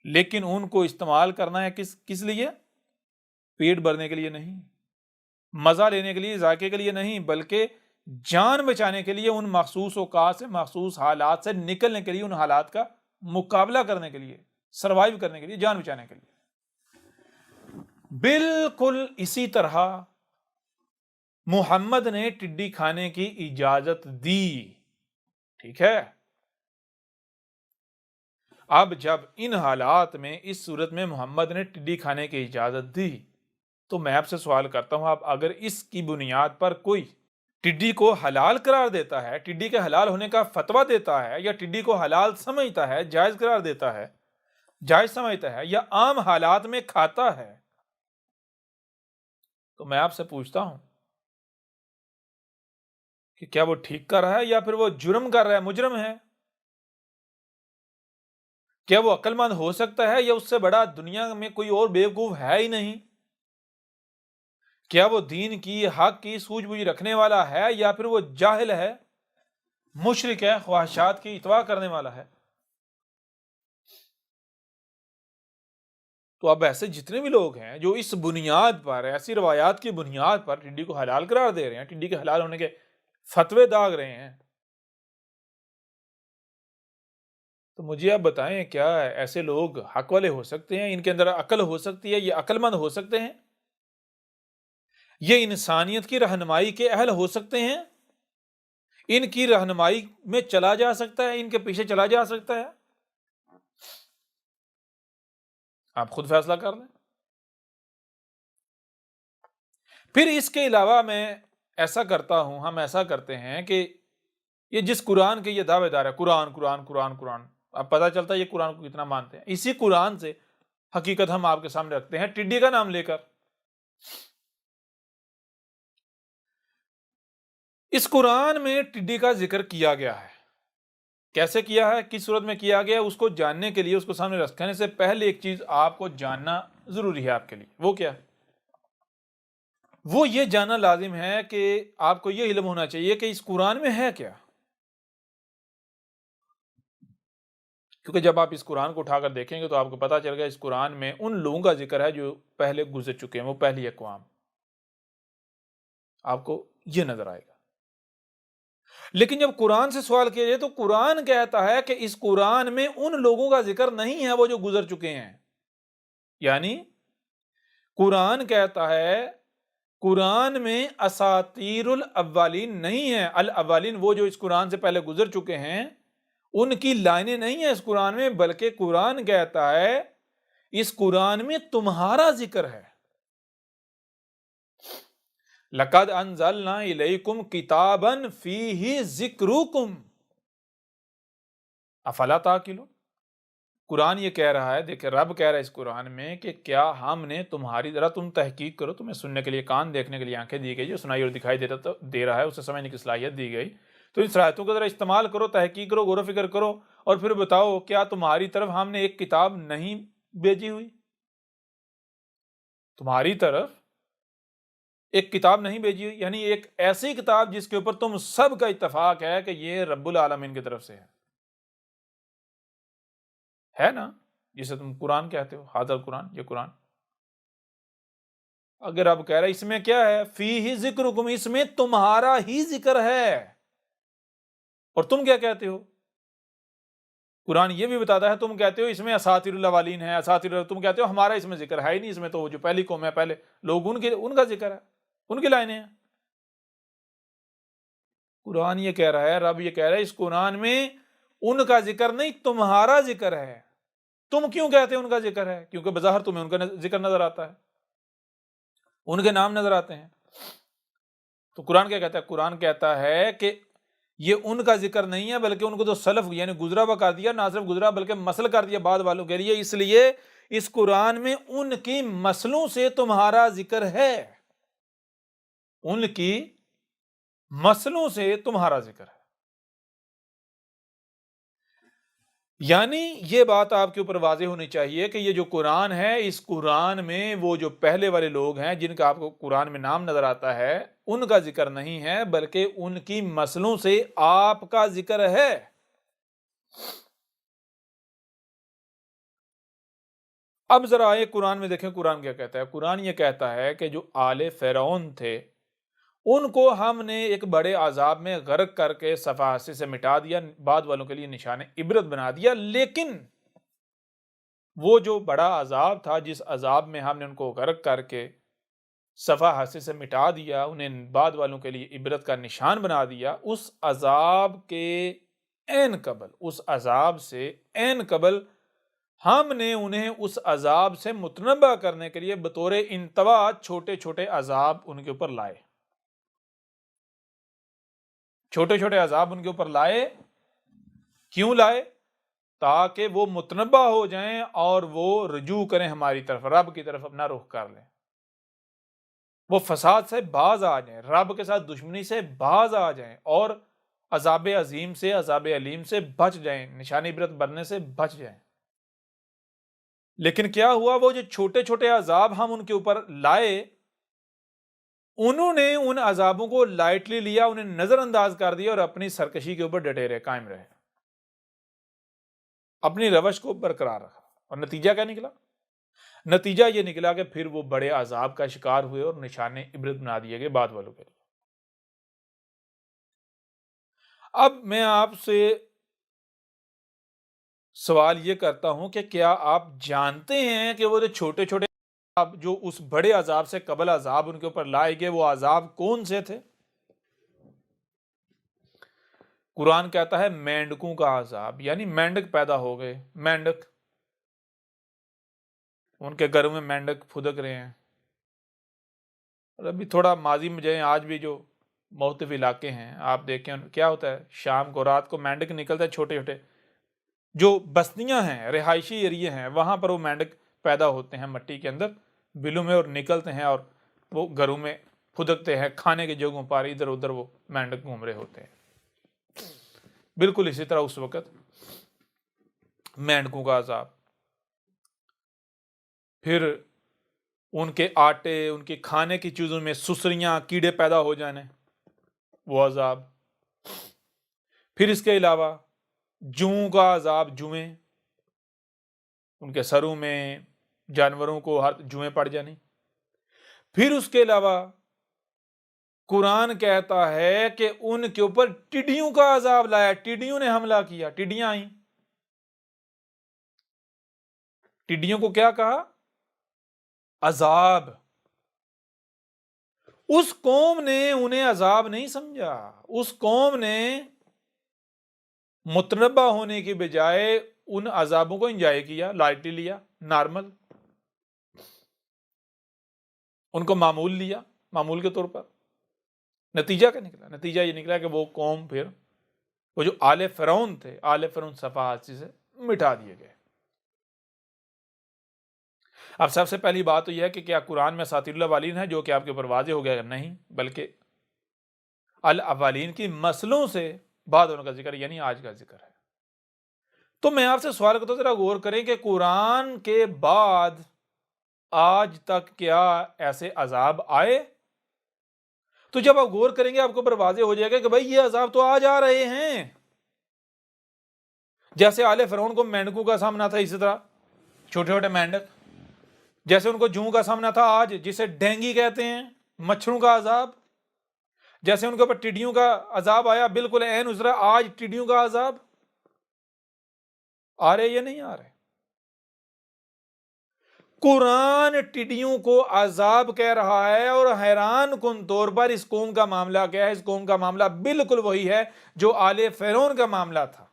لیکن ان کو استعمال کرنا ہے کس لیے؟ پیٹ بھرنے کے لیے نہیں، مزہ لینے کے لیے، ذائقے کے لیے نہیں، بلکہ جان بچانے کے لیے، ان مخصوص اوقات سے، مخصوص حالات سے نکلنے کے لیے، ان حالات کا مقابلہ کرنے کے لیے، سروائیو کرنے کے لیے، جان بچانے کے لیے۔ بالکل اسی طرح محمد نے ٹڈی کھانے کی اجازت دی، ٹھیک ہے؟ اب جب ان حالات میں، اس صورت میں محمد نے ٹڈی کھانے کی اجازت دی، تو میں آپ سے سوال کرتا ہوں، اب اگر اس کی بنیاد پر کوئی ٹڈی کو حلال قرار دیتا ہے، ٹڈی کے حلال ہونے کا فتویٰ دیتا ہے، یا ٹڈی کو حلال سمجھتا ہے، جائز قرار دیتا ہے، جائز سمجھتا ہے، یا عام حالات میں کھاتا ہے، تو میں آپ سے پوچھتا ہوں کہ کیا وہ ٹھیک کر رہا ہے یا پھر وہ جرم کر رہا ہے، مجرم ہے؟ کیا وہ عقل مند ہو سکتا ہے، یا اس سے بڑا دنیا میں کوئی اور بیوقوف ہے ہی نہیں؟ کیا وہ دین کی، حق کی سوجھ بوجھ رکھنے والا ہے، یا پھر وہ جاہل ہے، مشرک ہے، خواہشات کی اتباع کرنے والا ہے؟ تو اب ایسے جتنے بھی لوگ ہیں جو اس بنیاد پر، ایسی روایات کی بنیاد پر ٹڈی کو حلال قرار دے رہے ہیں، ٹڈی کے حلال ہونے کے فتوے داغ رہے ہیں، تو مجھے آپ بتائیں، کیا ایسے لوگ حق والے ہو سکتے ہیں؟ ان کے اندر عقل ہو سکتی ہے؟ یہ عقل مند ہو سکتے ہیں؟ یہ انسانیت کی رہنمائی کے اہل ہو سکتے ہیں؟ ان کی رہنمائی میں چلا جا سکتا ہے، ان کے پیچھے چلا جا سکتا ہے؟ آپ خود فیصلہ کر لیں۔ پھر اس کے علاوہ میں ایسا کرتا ہوں، ہم ایسا کرتے ہیں کہ یہ جس قرآن کے یہ دعوے دار ہے، قرآن قرآن قرآن قرآن، اب پتہ چلتا ہے یہ قرآن کو کتنا مانتے ہیں۔ اسی قرآن سے حقیقت ہم آپ کے سامنے رکھتے ہیں، ٹڈی کا نام لے کر۔ اس قرآن میں ٹڈی کا ذکر کیا گیا ہے، کیسے کیا ہے، کس صورت میں کیا گیا ہے، اس کو جاننے کے لیے، اس کو سامنے رکھنے سے پہلے ایک چیز آپ کو جاننا ضروری ہے آپ کے لیے۔ وہ کیا ہے؟ وہ یہ جاننا لازم ہے کہ آپ کو یہ علم ہونا چاہیے کہ اس قرآن میں ہے کیا۔ کیونکہ جب آپ اس قرآن کو اٹھا کر دیکھیں گے تو آپ کو پتہ چل گا اس قرآن میں ان لوگوں کا ذکر ہے جو پہلے گزر چکے ہیں، وہ پہلی اقوام، آپ کو یہ نظر آئے گا۔ لیکن جب قرآن سے سوال کیا جائے تو قرآن کہتا ہے کہ اس قرآن میں ان لوگوں کا ذکر نہیں ہے وہ جو گزر چکے ہیں۔ یعنی قرآن کہتا ہے قرآن میں اساطیر الاولین نہیں ہے، الاولین وہ جو اس قرآن سے پہلے گزر چکے ہیں ان کی لائنیں نہیں ہیں اس قرآن میں، بلکہ قرآن کہتا ہے اس قرآن میں تمہارا ذکر ہے۔ لَقَدْ أَنزَلْنَا إِلَيْكُمْ كِتَابًا فِيهِ ذِكْرُكُمْ أَفَلَا تَعْقِلُونَ۔ قرآن یہ کہہ رہا ہے، دیکھیں رب کہہ رہا ہے اس قرآن میں کہ کیا ہم نے تمہاری، ذرا تم تحقیق کرو، تمہیں سننے کے لیے کان، دیکھنے کے لیے آنکھیں دی گئی، جو سنائی اور دکھائی دے رہا ہے اسے سمجھنے کی صلاحیت دی گئی، تو ان صلاحیتوں کو ذرا استعمال کرو، تحقیق کرو، غور و فکر کرو، اور پھر بتاؤ کیا تمہاری طرف ہم نے ایک کتاب نہیں بھیجی ہوئی؟ تمہاری طرف ایک کتاب نہیں بھیجی ہوئی، یعنی ایک ایسی کتاب جس کے اوپر تم سب کا اتفاق ہے کہ یہ رب العالمین کی طرف سے ہے نا، جسے تم قرآن کہتے ہو، ھذا القرآن، یہ قرآن۔ اگر اب کہہ رہا ہے اس میں کیا ہے، فیہ ذکرکم، اس میں تمہارا ہی ذکر ہے، اور تم کیا کہتے ہو؟ قرآن یہ بھی بتاتا ہے، تم کہتے ہو اس میں اساطیر الاولین ہے، تم کہتے ہو ہمارا اس میں ذکر ہے ہی نہیں، اس میں تو جو پہلی قوم ہے، پہلے لوگ ان کا ذکر ہے، ان کی لائنیں ہیں۔ قرآن یہ کہہ رہا ہے، رب یہ کہہ رہا ہے اس قرآن میں ان کا ذکر نہیں، تمہارا ذکر ہے۔ تم کیوں کہتے ہیں ان کا ذکر ہے؟ کیونکہ بظاہر تمہیں ان کا ذکر نظر آتا ہے، ان کے نام نظر آتے ہیں۔ تو قرآن کیا کہتا ہے؟ قرآن کہتا ہے کہ یہ ان کا ذکر نہیں ہے، بلکہ ان کو تو سلف یعنی گزرا ہوا کر دیا، نہ صرف گزرا بلکہ مسل کر دیا بعد والوں کے لیے، اس لیے اس قرآن میں ان کی مسلوں سے تمہارا ذکر ہے، ان کی مسلوں سے تمہارا ذکر ہے۔ یعنی یہ بات آپ کے اوپر واضح ہونی چاہیے کہ یہ جو قرآن ہے، اس قرآن میں وہ جو پہلے والے لوگ ہیں جن کا آپ کو قرآن میں نام نظر آتا ہے، ان کا ذکر نہیں ہے، بلکہ ان کی مسلوں سے آپ کا ذکر ہے۔ اب ذرا آئے قرآن میں دیکھیں قرآن کیا کہتا ہے۔ قرآن یہ کہتا ہے کہ جو آل فرعون تھے ان کو ہم نے ایک بڑے عذاب میں غرق کر کے صفحے سے مٹا دیا، بعد والوں کے لیے نشان عبرت بنا دیا، لیکن وہ جو بڑا عذاب تھا، جس عذاب میں ہم نے ان کو غرق کر کے صفحے سے مٹا دیا، انہیں بعد والوں کے لیے عبرت کا نشان بنا دیا، اس عذاب کے عین قبل، اس عذاب سے عین قبل ہم نے انہیں اس عذاب سے متنبع کرنے کے لیے بطور انتوا چھوٹے چھوٹے عذاب ان کے اوپر لائے، چھوٹے چھوٹے عذاب ان کے اوپر لائے۔ کیوں لائے؟ تاکہ وہ متنبع ہو جائیں اور وہ رجوع کریں ہماری طرف، رب کی طرف اپنا رخ کر لیں، وہ فساد سے باز آ جائیں، رب کے ساتھ دشمنی سے باز آ جائیں، اور عذاب عظیم سے، عذاب علیم سے بچ جائیں، نشان عبرت بننے سے بچ جائیں۔ لیکن کیا ہوا، وہ جو چھوٹے چھوٹے عذاب ہم ان کے اوپر لائے، انہوں نے ان عذابوں کو لائٹلی لیا، انہیں نظر انداز کر دیا اور اپنی سرکشی کے اوپر ڈٹے رہے، قائم رہے، اپنی روش کو برقرار رکھا، اور نتیجہ کیا نکلا؟ نتیجہ یہ نکلا کہ پھر وہ بڑے عذاب کا شکار ہوئے اور نشان عبرت بنا دیے گئے بعد والوں کے لیے۔ اب میں آپ سے سوال یہ کرتا ہوں کہ کیا آپ جانتے ہیں کہ وہ جو چھوٹے چھوٹے عذاب جو اس بڑے عذاب سے قبل عذاب ان کے اوپر لائے گئے، وہ عذاب کون سے تھے؟ قرآن کہتا ہے مینڈکوں کا عذاب، یعنی مینڈک پیدا ہو گئے، مینڈک، ان کے گھروں میں مینڈک پھدک رہے ہیں۔ اور ابھی تھوڑا ماضی میں جائیں، آج بھی جو مختلف علاقے ہیں آپ دیکھیں کیا ہوتا ہے، شام کو رات کو مینڈک نکلتا ہے، چھوٹے چھوٹے جو بستیاں ہیں، رہائشی ایریے ہیں، وہاں پر وہ مینڈک پیدا ہوتے ہیں مٹی کے اندر بلوں میں، اور نکلتے ہیں اور وہ گھروں میں پھدکتے ہیں، کھانے کی جگہوں پر ادھر ادھر وہ مینڈک گھوم رہے ہوتے ہیں۔ بالکل اسی طرح اس وقت مینڈکوں کا عذاب، پھر ان کے آٹے، ان کے کھانے کی چیزوں میں سسریاں، کیڑے پیدا ہو جانے، وہ عذاب۔ پھر اس کے علاوہ جوؤں کا عذاب، جوئیں، ان کے سروں میں جانوروں کو ہر جوئیں پڑ جانی۔ پھر اس کے علاوہ قرآن کہتا ہے کہ ان کے اوپر ٹڈیوں کا عذاب لایا، ٹڈیوں نے حملہ کیا، ٹڈیاں آئیں۔ ٹڈیوں کو کیا کہا؟ عذاب۔ اس قوم نے انہیں عذاب نہیں سمجھا، اس قوم نے متنبع ہونے کی بجائے ان عذابوں کو انجوائے کیا، لائٹلی لیا، نارمل، ان کو معمول لیا، معمول کے طور پر۔ نتیجہ کیا نکلا؟ نتیجہ یہ نکلا کہ وہ قوم، پھر وہ جو آل فرعون تھے، آل فرعون صفحات سے مٹا دیے گئے۔ اب سب سے پہلی بات تو یہ ہے کہ کیا قرآن میں اساطیر الاولین ہے جو کہ آپ کے اوپر واضح ہو گیا؟ نہیں، بلکہ الاولین کی نسلوں سے بعد ہونے کا ذکر، یعنی آج کا ذکر ہے۔ تو میں آپ سے سوال کرتا ہوں، ذرا غور کریں کہ قرآن کے بعد آج تک کیا ایسے عذاب آئے؟ تو جب آپ غور کریں گے آپ کو اوپر واضح ہو جائے گا کہ بھائی یہ عذاب تو آج آ رہے ہیں۔ جیسے آل فرعون کو مینڈکوں کا سامنا تھا، اسی طرح چھوٹے چھوٹے مینڈک، جیسے ان کو جوؤں کا سامنا تھا آج جسے ڈینگی کہتے ہیں، مچھروں کا عذاب، جیسے ان کے اوپر ٹڈیوں کا عذاب آیا، بالکل عین اس طرح آج ٹڈیوں کا عذاب آ رہے یا نہیں آ رہے؟ قرآن ٹڈیوں کو عذاب کہہ رہا ہے، اور حیران کن طور پر اس قوم کا معاملہ کیا ہے؟ اس قوم کا معاملہ بالکل وہی ہے جو آل فرعون کا معاملہ تھا۔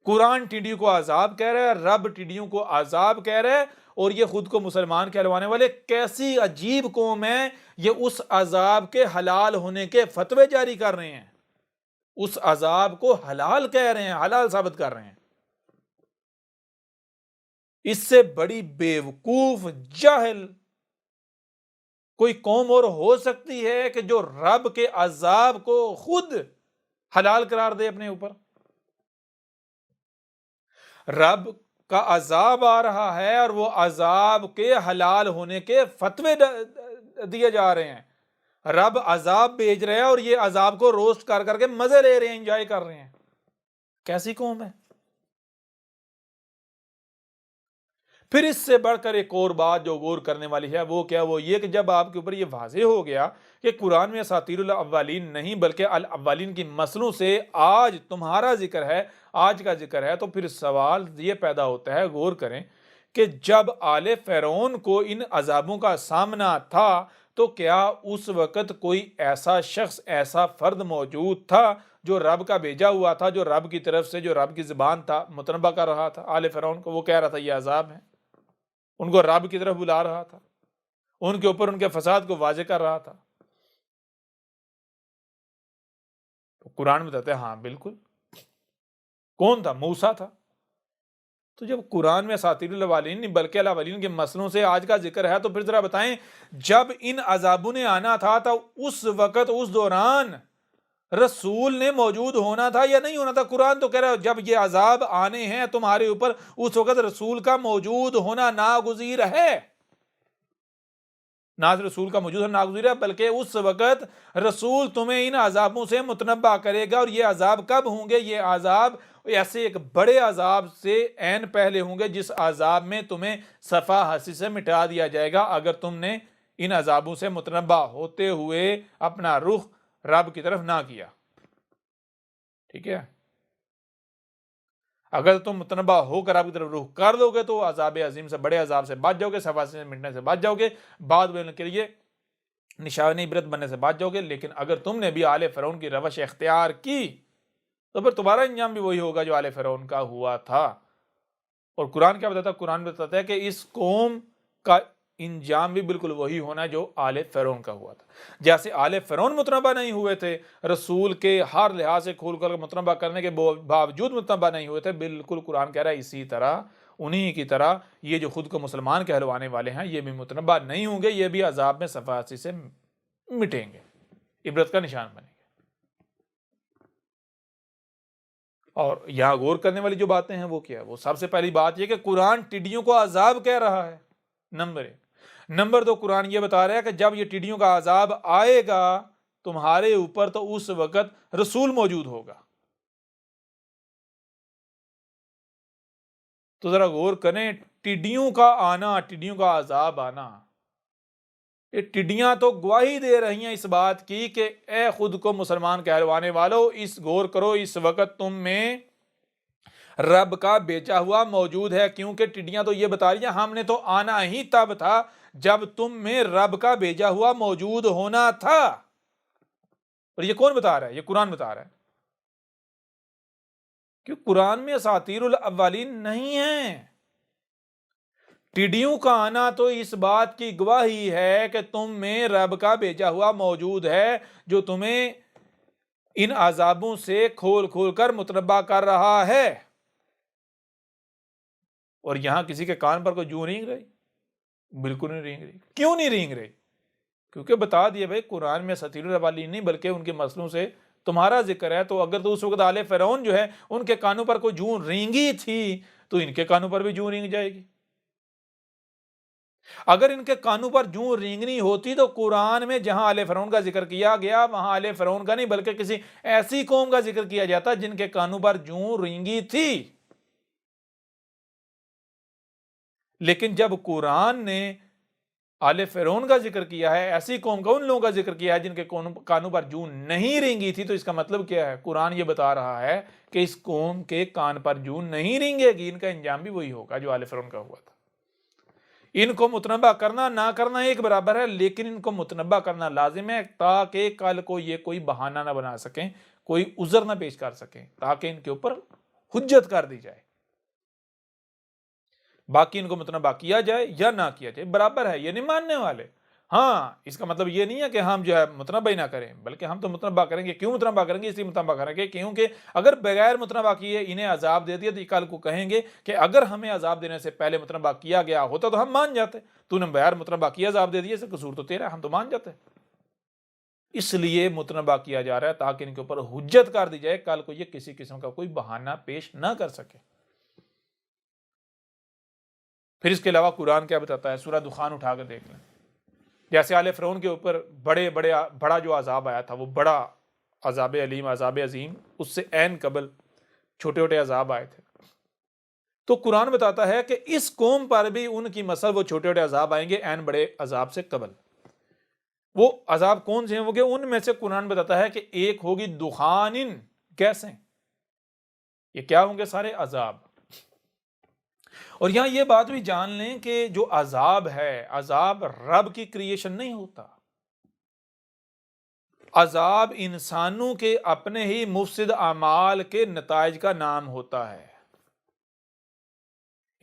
قرآن ٹڈیوں کو عذاب کہہ رہا ہے، رب ٹڈیوں کو عذاب کہہ رہا ہے، اور یہ خود کو مسلمان کہلوانے والے کیسی عجیب قوم ہے، یہ اس عذاب کے حلال ہونے کے فتوے جاری کر رہے ہیں، اس عذاب کو حلال کہہ رہے ہیں، حلال ثابت کر رہے ہیں۔ اس سے بڑی بیوقوف، جاہل کوئی قوم اور ہو سکتی ہے کہ جو رب کے عذاب کو خود حلال قرار دے اپنے اوپر؟ رب کا عذاب آ رہا ہے اور وہ عذاب کے حلال ہونے کے فتوے دیے جا رہے ہیں۔ رب عذاب بھیج رہے ہیں اور یہ عذاب کو روسٹ کر کر کے مزے لے رہے ہیں، انجوائے کر رہے ہیں۔ کیسی قوم ہے؟ پھر اس سے بڑھ کر ایک اور بات جو غور کرنے والی ہے وہ کیا؟ وہ یہ کہ جب آپ کے اوپر یہ واضح ہو گیا کہ قرآن میں اساطیر الاولین نہیں بلکہ الاولین کی نسلوں سے آج تمہارا ذکر ہے، آج کا ذکر ہے، تو پھر سوال یہ پیدا ہوتا ہے، غور کریں کہ جب آل فرعون کو ان عذابوں کا سامنا تھا تو کیا اس وقت کوئی ایسا شخص، ایسا فرد موجود تھا جو رب کا بھیجا ہوا تھا، جو رب کی طرف سے، جو رب کی زبان تھا متنبع کر رہا تھا آل فرعون کو؟ وہ کہہ رہا تھا یہ عذاب ہے، ان کو رب کی طرف بلا رہا تھا، ان کے اوپر ان کے فساد کو واضح کر رہا تھا۔ تو قرآن بتاتے ہیں ہاں بالکل۔ کون تھا؟ موسیٰ تھا۔ تو جب قرآن میں اساطیر الاولین نہیں بلکہ الاولین کے مسلوں سے آج کا ذکر ہے تو پھر ذرا بتائیں جب ان عذابوں نے آنا تھا تو اس وقت، اس دوران رسول نے موجود ہونا تھا یا نہیں ہونا تھا؟ قرآن تو کہہ رہا ہے جب یہ عذاب آنے ہیں تمہارے اوپر اس وقت رسول کا موجود ہونا ناگزیر ہے۔ نہ رسول کا موجود ہونا ناگزیر ہے بلکہ اس وقت رسول تمہیں ان عذابوں سے متنبع کرے گا، اور یہ عذاب کب ہوں گے؟ یہ عذاب ایسے ایک بڑے عذاب سے عین پہلے ہوں گے جس عذاب میں تمہیں صفا ہستی سے مٹا دیا جائے گا اگر تم نے ان عذابوں سے متنبع ہوتے ہوئے اپنا رخ رب کی طرف نہ کیا۔ ٹھیک ہے، اگر تم متنبع ہو کر رب کی طرف رخ کر دو گے تو عذاب عظیم سے، بڑے عذاب سے بچ جاؤ گے، صفا سے مٹنے سے بچ جاؤ گے، بعد میں کے لیے نشان عبرت بننے سے بچ جاؤ گے۔ لیکن اگر تم نے بھی آل فرعون کی روش اختیار کی تو پھر تمہارا انجام بھی وہی ہوگا جو آل فرعون کا ہوا تھا۔ اور قرآن کیا بتاتا ہے؟ قرآن بتاتا ہے کہ اس قوم کا انجام بھی بالکل وہی ہونا ہے جو آل فرعون کا ہوا تھا۔ جیسے آل فرعون متنبع نہیں ہوئے تھے، رسول کے ہر لحاظ سے کھول کر متنبع کرنے کے باوجود متنبع نہیں ہوئے تھے، بالکل قرآن کہہ رہا ہے اسی طرح، انہی کی طرح یہ جو خود کو مسلمان کہلوانے والے ہیں یہ بھی متنبع نہیں ہوں گے، یہ بھی عذاب میں صفاسی سے مٹیں گے، عبرت کا نشان بنیں گے۔ اور یہاں غور کرنے والی جو باتیں ہیں وہ کیا ہے؟ وہ سب سے پہلی بات یہ کہ قرآن ٹڈیوں کو عذاب کہہ رہا ہے، نمبر 1۔ نمبر 2، قرآن یہ بتا رہا ہے کہ جب یہ ٹڈیوں کا عذاب آئے گا تمہارے اوپر تو اس وقت رسول موجود ہوگا۔ تو ذرا غور کریں، ٹڈیوں کا آنا، ٹڈیوں کا عذاب آنا، یہ ٹڈیاں تو گواہی دے رہی ہیں اس بات کی کہ اے خود کو مسلمان کہلوانے والو، اس غور کرو، اس وقت تم میں رب کا بھیجا ہوا موجود ہے، کیونکہ ٹڈیاں تو یہ بتا رہی ہیں ہم نے تو آنا ہی تب تھا جب تم میں رب کا بھیجا ہوا موجود ہونا تھا۔ اور یہ کون بتا رہا ہے؟ یہ قرآن بتا رہا ہے، کہ قرآن میں اساطیر الاولین نہیں ہیں۔ ٹڈیوں کا آنا تو اس بات کی گواہی ہے کہ تم میں رب کا بھیجا ہوا موجود ہے جو تمہیں ان عذابوں سے کھول کھول کر متنبع کر رہا ہے۔ اور یہاں کسی کے کان پر کوئی جوں رینگ رہی؟ بالکل نہیں رینگ رہی۔ کیوں نہیں رینگ رہی؟ کیونکہ بتا دیا بھائی قرآن میں اساطیر الاولین نہیں بلکہ ان کے مسئلوں سے تمہارا ذکر ہے، تو اگر تو اس وقت آل فرعون جو ہے ان کے کانوں پر کوئی جوں رینگی تھی تو ان کے کانوں پر بھی جوں رینگ جائے گی۔ اگر ان کے کانوں پر جوں رینگنی ہوتی تو قرآن میں جہاں آل فرعون کا ذکر کیا گیا وہاں آل فرعون کا نہیں بلکہ کسی ایسی قوم کا ذکر کیا جاتا جن کے کانوں پر جوں رینگی تھی۔ لیکن جب قرآن نے آل فرعون کا ذکر کیا ہے، ایسی قوم کا، ان لوگوں کا ذکر کیا ہے جن کے کانوں پر جوں نہیں رینگی تھی، تو اس کا مطلب کیا ہے؟ قرآن یہ بتا رہا ہے کہ اس قوم کے کان پر جوں نہیں رینگے گی، ان کا انجام بھی وہی ہوگا جو آل فرعون کا ہوا تھا۔ ان کو متنبع کرنا نہ کرنا ایک برابر ہے، لیکن ان کو متنبع کرنا لازم ہے تاکہ کل کو یہ کوئی بہانہ نہ بنا سکیں، کوئی عذر نہ پیش کر سکیں، تاکہ ان کے اوپر حجت کر دی جائے۔ باقی ان کو متنبع کیا جائے یا نہ کیا جائے برابر ہے، یہ نہیں ماننے والے۔ ہاں، اس کا مطلب یہ نہیں ہے کہ ہم جو ہے متنبع ہی نہ کریں، بلکہ ہم تو متنبع کریں گے۔ کیوں متنبع کریں گے؟ اس لیے متنبع کریں گے کیونکہ اگر بغیر متنبع کیے انہیں عذاب دے دیا تو یہ کل کو کہیں گے کہ اگر ہمیں عذاب دینے سے پہلے متنبع کیا گیا ہوتا تو ہم مان جاتے، تو نے بغیر متنبع کیا عذاب دے دیا، اس کا قصور تو تیرا ہے، ہم تو مان جاتے۔ اس لیے متنبع کیا جا رہا ہے تاکہ ان کے اوپر حجت کر دی جائے، کل کو یہ کسی قسم کا کوئی بہانہ پیش نہ کر سکے۔ پھر اس کے علاوہ قرآن کیا بتاتا ہے؟ سورہ دخان اٹھا کر دیکھ لیں۔ جیسے آل فرعون کے اوپر بڑا جو عذاب آیا تھا، وہ بڑا عذاب علیم، عذاب عظیم، اس سے عین قبل چھوٹے چھوٹے عذاب آئے تھے۔ تو قرآن بتاتا ہے کہ اس قوم پر بھی ان کی مثل وہ چھوٹے چھوٹے عذاب آئیں گے عین بڑے عذاب سے قبل۔ وہ عذاب کون سے ہیں؟ وہ کہ ان میں سے قرآن بتاتا ہے کہ ایک ہوگی دخان گیسیں۔ یہ کیا ہوں گے؟ سارے عذاب۔ اور یہاں یہ بات بھی جان لیں کہ جو عذاب ہے، عذاب رب کی کریشن نہیں ہوتا، عذاب انسانوں کے اپنے ہی مفسد اعمال کے نتائج کا نام ہوتا ہے۔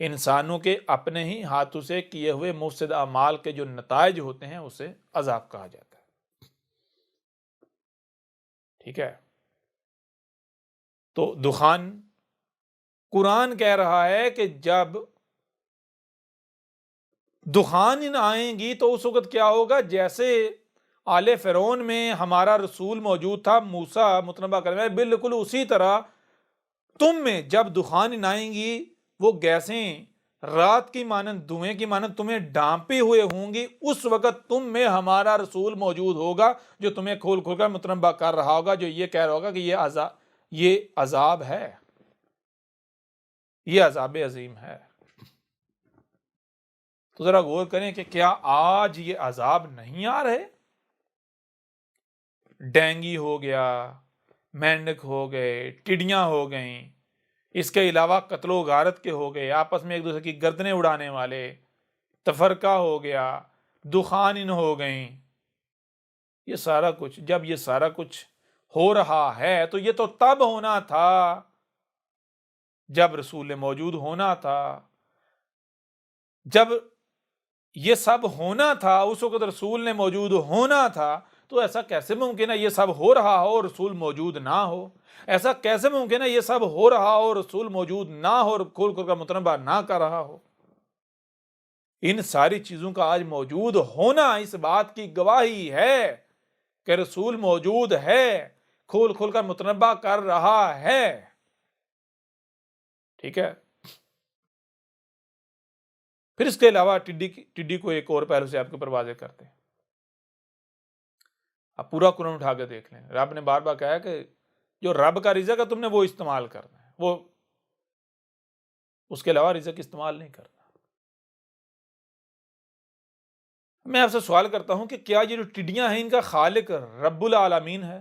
انسانوں کے اپنے ہی ہاتھوں سے کیے ہوئے مفسد اعمال کے جو نتائج ہوتے ہیں اسے عذاب کہا جاتا ہے۔ ٹھیک ہے؟ تو دخان، قرآن کہہ رہا ہے کہ جب دخان آئیں گی تو اس وقت کیا ہوگا؟ جیسے آل فرعون میں ہمارا رسول موجود تھا موسیٰ متنبع کرنے میں، بالکل اسی طرح تم میں جب دخان آئیں گی وہ گیسیں رات کی مانند، دھوئیں کی مانند تمہیں ڈانپے ہوئے ہوں گی، اس وقت تم میں ہمارا رسول موجود ہوگا جو تمہیں کھول کھول کر متنبع کر رہا ہوگا، جو یہ کہہ رہا ہوگا کہ یہ عذاب ہے، یہ عذاب عظیم ہے۔ تو ذرا غور کریں کہ کیا آج یہ عذاب نہیں آ رہے؟ ڈینگی ہو گیا، مینڈک ہو گئے، ٹڈیاں ہو گئیں، اس کے علاوہ قتل و غارت کے ہو گئے، آپس میں ایک دوسرے کی گردنیں اڑانے والے، تفرقہ ہو گیا، دخان ہو گئیں، یہ سارا کچھ، جب یہ سارا کچھ ہو رہا ہے تو یہ تو تب ہونا تھا جب رسول نے موجود ہونا تھا. جب یہ سب ہونا تھا اس وقت رسول نے موجود ہونا تھا، تو ایسا کیسے ممکن ہے یہ سب ہو رہا ہو اور رسول موجود نہ ہو؟ ایسا کیسے ممکن ہے یہ سب ہو رہا ہو اور رسول موجود نہ ہو اور کھول کھول کر متنبہ نہ کر رہا ہو؟ ان ساری چیزوں کا آج موجود ہونا اس بات کی گواہی ہے کہ رسول موجود ہے، کھول کھول کر متنبہ کر رہا ہے. ٹھیک ہے. پھر اس کے علاوہ ٹڈی کو ایک اور پہلو سے آپ کے اوپر واضح کرتے ہیں. آپ پورا قرآن اٹھا کے دیکھ لیں، رب نے بار بار کہا ہے کہ جو رب کا رزق ہے تم نے وہ استعمال کرنا ہے، وہ اس کے علاوہ رزق استعمال نہیں کرنا. میں آپ سے سوال کرتا ہوں کہ کیا یہ جو ٹڈیاں ہیں ان کا خالق رب العالمین ہے؟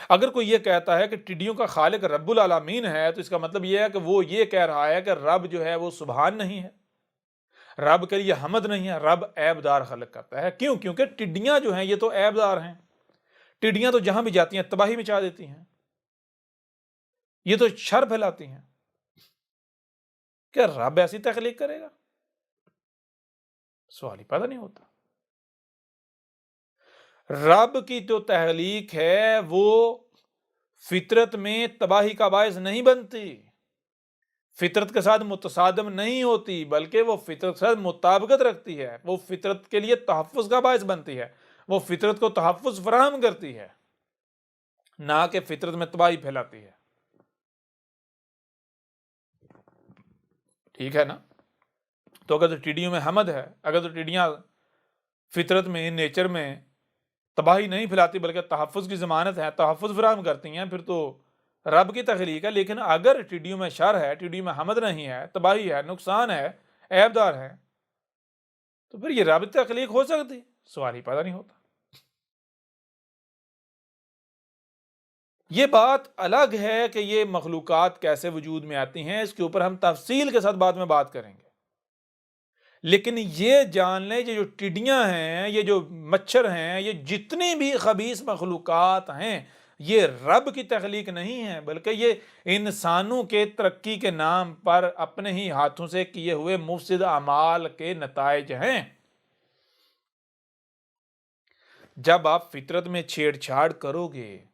اگر کوئی یہ کہتا ہے کہ ٹڈیوں کا خالق رب العالمین ہے تو اس کا مطلب یہ ہے کہ وہ یہ کہہ رہا ہے کہ رب جو ہے وہ سبحان نہیں ہے، رب کے لیے حمد نہیں ہے، رب عیب دار خلق کرتا ہے. کیوں؟ کیونکہ ٹڈیاں جو ہیں یہ تو عیب دار ہیں. ٹڈیاں تو جہاں بھی جاتی ہیں تباہی مچا دیتی ہیں، یہ تو شر پھیلاتی ہیں. کیا رب ایسی تخلیق کرے گا؟ سوال ہی پیدا نہیں ہوتا. رب کی جو تخلیق ہے وہ فطرت میں تباہی کا باعث نہیں بنتی، فطرت کے ساتھ متصادم نہیں ہوتی، بلکہ وہ فطرت کے ساتھ مطابقت رکھتی ہے، وہ فطرت کے لیے تحفظ کا باعث بنتی ہے، وہ فطرت کو تحفظ فراہم کرتی ہے، نہ کہ فطرت میں تباہی پھیلاتی ہے. ٹھیک ہے نا؟ تو اگر تو ٹڈیوں میں حمد ہے، اگر تو ٹڈیاں فطرت میں نیچر میں تباہی نہیں پھیلاتی بلکہ تحفظ کی ضمانت ہے، تحفظ فراہم کرتی ہیں، پھر تو رب کی تخلیق ہے. لیکن اگر ٹڈیوں میں شر ہے، ٹڈیوں میں حمد نہیں ہے، تباہی ہے، نقصان ہے، عیب دار ہے، تو پھر یہ رب کی تخلیق ہو سکتی؟ سوال ہی پیدا نہیں ہوتا. یہ بات الگ ہے کہ یہ مخلوقات کیسے وجود میں آتی ہیں، اس کے اوپر ہم تفصیل کے ساتھ بعد میں بات کریں گے. لیکن یہ جان لیں یہ جو ٹڈیاں ہیں، یہ جو مچھر ہیں، یہ جتنی بھی خبیث مخلوقات ہیں، یہ رب کی تخلیق نہیں ہے، بلکہ یہ انسانوں کے ترقی کے نام پر اپنے ہی ہاتھوں سے کیے ہوئے مفسد اعمال کے نتائج ہیں. جب آپ فطرت میں چھیڑ چھاڑ کرو گے،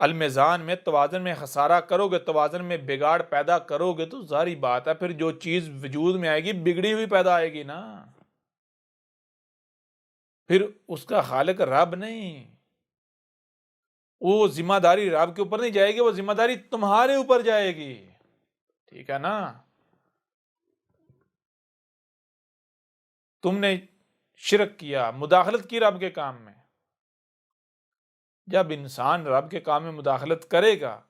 المیزان میں توازن میں خسارہ کرو گے، توازن میں بگاڑ پیدا کرو گے، تو ظاہری بات ہے پھر جو چیز وجود میں آئے گی بگڑی ہوئی پیدا آئے گی نا. پھر اس کا خالق رب نہیں، وہ ذمہ داری رب کے اوپر نہیں جائے گی، وہ ذمہ داری تمہارے اوپر جائے گی. ٹھیک ہے نا؟ تم نے شرک کیا، مداخلت کی رب کے کام میں. جب انسان رب کے کام میں مداخلت کرے گا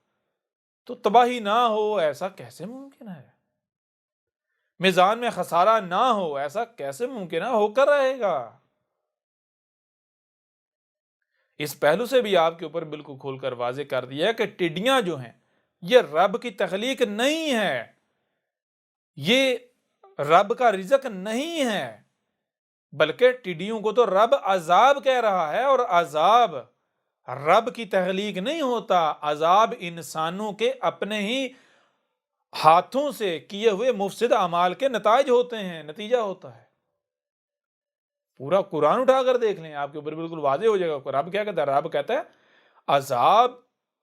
تو تباہی نہ ہو ایسا کیسے ممکن ہے؟ میزان میں خسارہ نہ ہو ایسا کیسے ممکن ہے؟ ہو کر رہے گا. اس پہلو سے بھی آپ کے اوپر بالکل کھول کر واضح کر دیا ہے کہ ٹڈیاں جو ہیں یہ رب کی تخلیق نہیں ہے، یہ رب کا رزق نہیں ہے، بلکہ ٹڈیوں کو تو رب عذاب کہہ رہا ہے، اور عذاب رب کی تخلیق نہیں ہوتا، عذاب انسانوں کے اپنے ہی ہاتھوں سے کیے ہوئے مفسد اعمال کے نتائج ہوتے ہیں، نتیجہ ہوتا ہے. پورا قرآن اٹھا کر دیکھ لیں، آپ کے اوپر بالکل واضح ہو جائے گا. رب کیا کہتا ہے؟ رب کہتا ہے عذاب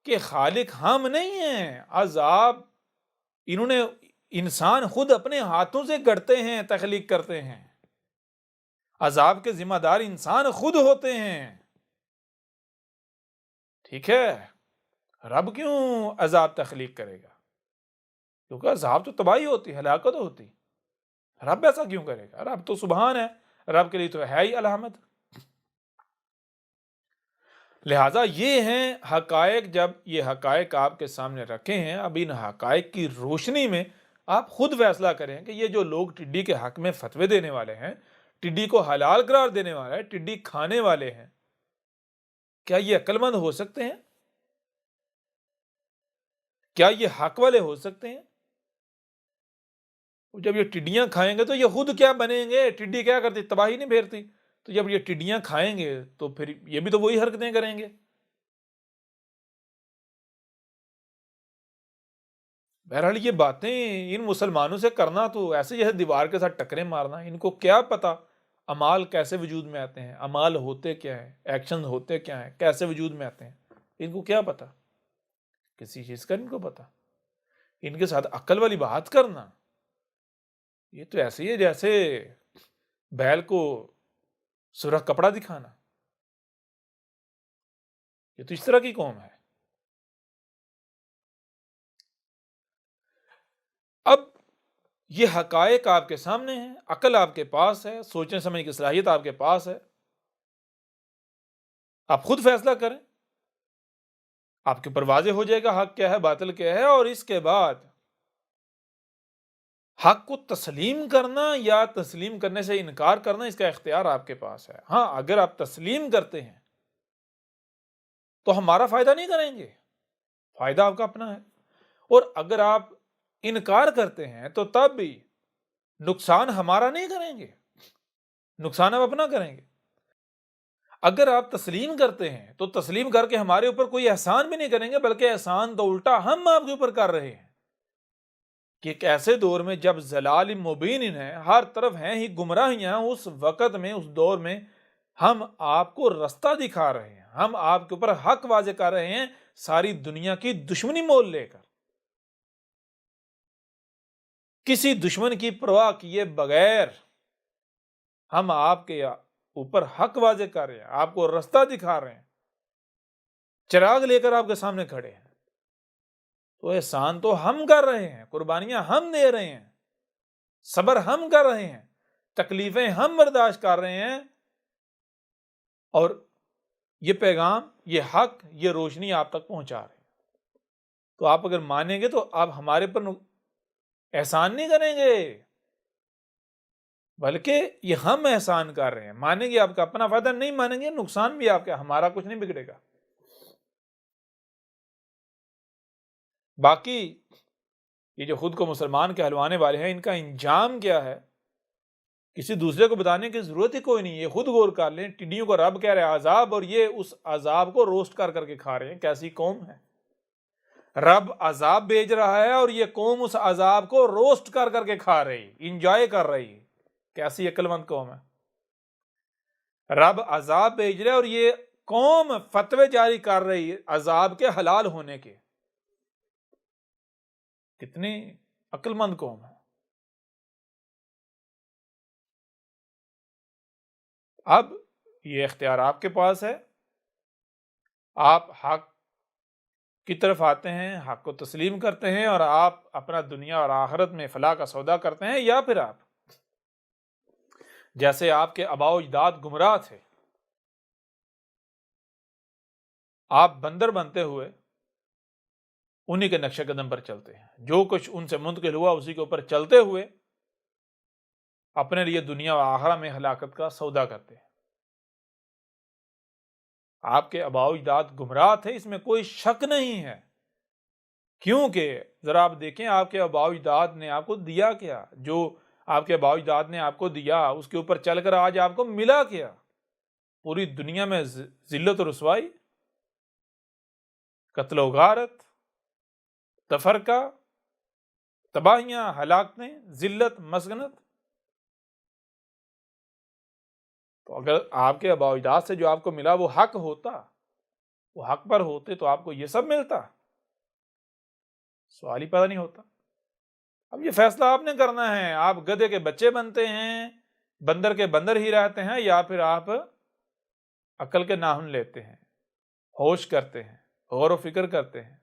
کے خالق ہم نہیں ہیں، عذاب انہوں نے انسان خود اپنے ہاتھوں سے گڑھتے ہیں، تخلیق کرتے ہیں. عذاب کے ذمہ دار انسان خود ہوتے ہیں. ٹھیک ہے؟ رب کیوں عذاب تخلیق کرے گا؟ کیونکہ عذاب تو تباہی ہوتی، ہلاکت ہوتی. رب ایسا کیوں کرے گا؟ رب تو سبحان ہے، رب کے لیے تو ہے ہی الحمد. لہٰذا یہ ہیں حقائق. جب یہ حقائق آپ کے سامنے رکھے ہیں، اب ان حقائق کی روشنی میں آپ خود فیصلہ کریں کہ یہ جو لوگ ٹڈی کے حق میں فتوے دینے والے ہیں، ٹڈی کو حلال قرار دینے والے ہیں، ٹڈی کھانے والے ہیں، کیا یہ عقل مند ہو سکتے ہیں؟ کیا یہ حق والے ہو سکتے ہیں؟ جب یہ ٹڈیاں کھائیں گے تو یہ خود کیا بنیں گے؟ ٹڈی کیا کرتی؟ تباہی نہیں پھیرتی. تو جب یہ ٹڈیاں کھائیں گے تو پھر یہ بھی تو وہی حرکتیں کریں گے۔ بہرحال یہ باتیں ان مسلمانوں سے کرنا تو ایسے جیسے دیوار کے ساتھ ٹکرے مارنا، ان کو کیا پتا اعمال کیسے وجود میں آتے ہیں، اعمال ہوتے کیا ہیں، ایکشن ہوتے کیا ہیں، کیسے وجود میں آتے ہیں، ان کو کیا پتا، کسی چیز کا ان کو پتا۔ ان کے ساتھ عقل والی بات کرنا، یہ تو ایسے ہی ہے جیسے بیل کو سرخ کپڑا دکھانا۔ یہ تو اس طرح کی قوم ہے۔ اب یہ حقائق آپ کے سامنے ہیں، عقل آپ کے پاس ہے، سوچنے سمجھنے کی صلاحیت آپ کے پاس ہے، آپ خود فیصلہ کریں، آپ کے اوپر واضح ہو جائے گا حق کیا ہے باطل کیا ہے، اور اس کے بعد حق کو تسلیم کرنا یا تسلیم کرنے سے انکار کرنا، اس کا اختیار آپ کے پاس ہے۔ ہاں، اگر آپ تسلیم کرتے ہیں تو ہمارا فائدہ نہیں کریں گے، فائدہ آپ کا اپنا ہے، اور اگر آپ انکار کرتے ہیں تو تب بھی نقصان ہمارا نہیں کریں گے، نقصان آپ اپنا کریں گے۔ اگر آپ تسلیم کرتے ہیں تو تسلیم کر کے ہمارے اوپر کوئی احسان بھی نہیں کریں گے، بلکہ احسان تو الٹا ہم آپ کے اوپر کر رہے ہیں، کہ ایک ایسے دور میں جب ضلال مبین ہیں، ہر طرف ہیں ہی گمراہیاں، اس وقت میں، اس دور میں ہم آپ کو رستہ دکھا رہے ہیں، ہم آپ کے اوپر حق واضح کر رہے ہیں، ساری دنیا کی دشمنی مول لے کر، کسی دشمن کی پرواہ کیے بغیر ہم آپ کے اوپر حق واضح کر رہے ہیں، آپ کو رستہ دکھا رہے ہیں، چراغ لے کر آپ کے سامنے کھڑے ہیں، تو احسان تو ہم کر رہے ہیں، قربانیاں ہم دے رہے ہیں، صبر ہم کر رہے ہیں، تکلیفیں ہم برداشت کر رہے ہیں، اور یہ پیغام، یہ حق، یہ روشنی آپ تک پہنچا رہے ہیں۔ تو آپ اگر مانیں گے تو آپ ہمارے پر احسان نہیں کریں گے، بلکہ یہ ہم احسان کر رہے ہیں۔ مانیں گے آپ کا اپنا فائدہ، نہیں مانیں گے نقصان بھی آپ کا، ہمارا کچھ نہیں بگڑے گا۔ باقی یہ جو خود کو مسلمان کہلوانے والے ہیں، ان کا انجام کیا ہے کسی دوسرے کو بتانے کی ضرورت ہی کوئی نہیں، یہ خود غور کر لیں۔ ٹڈیوں کو رب کہہ رہے ہیں عذاب، اور یہ اس عذاب کو روسٹ کر کر کے کھا رہے ہیں، کیسی قوم ہے۔ رب عذاب بھیج رہا ہے اور یہ قوم اس عذاب کو روسٹ کر کر کے کھا رہی، انجوائے کر رہی، کیسی عقل مند قوم ہے۔ رب عذاب بھیج رہے اور یہ قوم فتوے جاری کر رہی عذاب کے حلال ہونے کے، کتنی عقل مند قوم ہے۔ اب یہ اختیار آپ کے پاس ہے، آپ حق کی طرف آتے ہیں، حق کو تسلیم کرتے ہیں، اور آپ اپنا دنیا اور آخرت میں فلاح کا سودا کرتے ہیں، یا پھر آپ جیسے آپ کے آباء و اجداد گمراہ تھے، آپ بندر بنتے ہوئے انہی کے نقش قدم پر چلتے ہیں، جو کچھ ان سے منتقل ہوا اسی کے اوپر چلتے ہوئے اپنے لیے دنیا و آخرہ میں ہلاکت کا سودا کرتے ہیں۔ آپ کے آباء و اجداد گمراہ تھے، اس میں کوئی شک نہیں ہے، کیونکہ ذرا آپ دیکھیں آپ کے آباء و اجداد نے آپ کو دیا کیا، جو آپ کے آباء و اجداد نے آپ کو دیا اس کے اوپر چل کر آج آپ کو ملا کیا؟ پوری دنیا میں ذلت و رسوائی، قتل و غارت، تفرقہ، تباہیاں، ہلاکتیں، ذلت، مسکنت۔ تو اگر آپ کے آباء و اجداد سے جو آپ کو ملا وہ حق ہوتا، وہ حق پر ہوتے، تو آپ کو یہ سب ملتا؟ سوال ہی پیدا نہیں ہوتا۔ اب یہ فیصلہ آپ نے کرنا ہے، آپ گدھے کے بچے بنتے ہیں، بندر کے بندر ہی رہتے ہیں، یا پھر آپ عقل کے ناخن لیتے ہیں، ہوش کرتے ہیں، غور و فکر کرتے ہیں،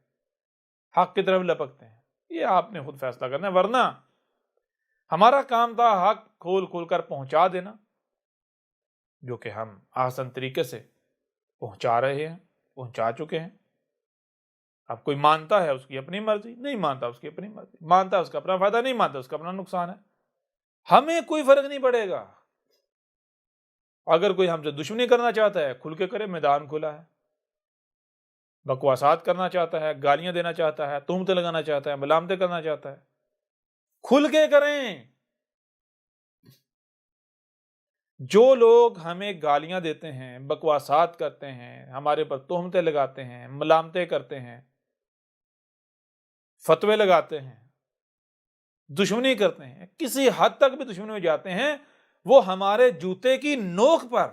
حق کی طرف لپکتے ہیں۔ یہ آپ نے خود فیصلہ کرنا ہے، ورنہ ہمارا کام تھا حق کھول کھول کر پہنچا دینا، جو کہ ہم آسان طریقے سے پہنچا رہے ہیں، پہنچا چکے ہیں۔ اب کوئی مانتا ہے اس کی اپنی مرضی، نہیں مانتا اس کی اپنی مرضی، مانتا ہے اس کا اپنا فائدہ، نہیں مانتا اس کا اپنا نقصان ہے، ہمیں کوئی فرق نہیں پڑے گا۔ اگر کوئی ہم سے دشمنی کرنا چاہتا ہے کھل کے کرے، میدان کھلا ہے۔ بکواسات کرنا چاہتا ہے، گالیاں دینا چاہتا ہے، تہمتیں لگانا چاہتا ہے، ملامتیں کرنا چاہتا ہے، کھل کے کریں۔ جو لوگ ہمیں گالیاں دیتے ہیں، بکواسات کرتے ہیں، ہمارے پر تہمتیں لگاتے ہیں، ملامتیں کرتے ہیں، فتوے لگاتے ہیں، دشمنی کرتے ہیں، کسی حد تک بھی دشمنی میں جاتے ہیں، وہ ہمارے جوتے کی نوک پر،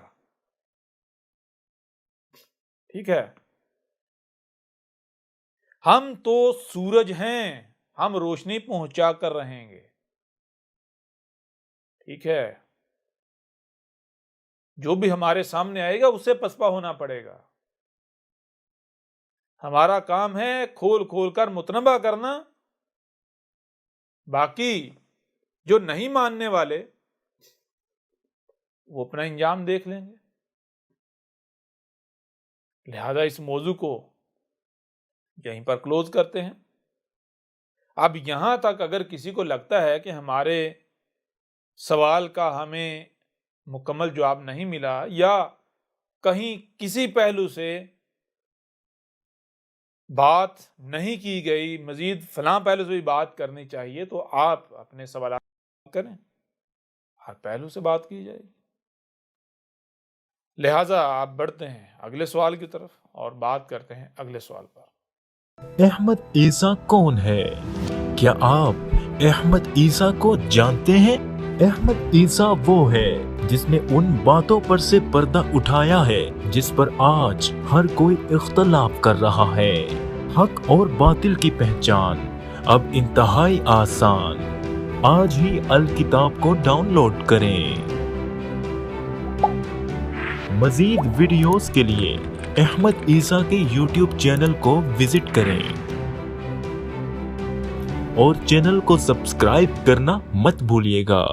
ٹھیک ہے، ہم تو سورج ہیں، ہم روشنی پہنچا کر رہیں گے، ٹھیک ہے، جو بھی ہمارے سامنے آئے گا اسے پسپا ہونا پڑے گا۔ ہمارا کام ہے کھول کھول کر متنبہ کرنا، باقی جو نہیں ماننے والے وہ اپنا انجام دیکھ لیں گے۔ لہذا اس موضوع کو یہیں پر کلوز کرتے ہیں۔ اب یہاں تک اگر کسی کو لگتا ہے کہ ہمارے سوال کا ہمیں مکمل جواب نہیں ملا یا کہیں کسی پہلو سے بات نہیں کی گئی، مزید فلاں پہلو سے بھی بات کرنی چاہیے، تو آپ اپنے سوالات کریں، ہر پہلو سے بات کی جائے گی۔ لہٰذا آپ بڑھتے ہیں اگلے سوال کی طرف اور بات کرتے ہیں اگلے سوال پر۔ احمد عیسیٰ کون ہے؟ کیا آپ احمد عیسیٰ کو جانتے ہیں؟ احمد عیسیٰ وہ ہے جس نے ان باتوں پر سے پردہ اٹھایا ہے جس پر آج ہر کوئی اختلاف کر رہا ہے۔ حق اور باطل کی پہچان اب انتہائی آسان۔ آج ہی الکتاب کو ڈاؤن لوڈ کریں۔ مزید ویڈیوز کے لیے احمد عیسیٰ کے یوٹیوب چینل کو وزٹ کریں اور چینل کو سبسکرائب کرنا مت بھولیے گا۔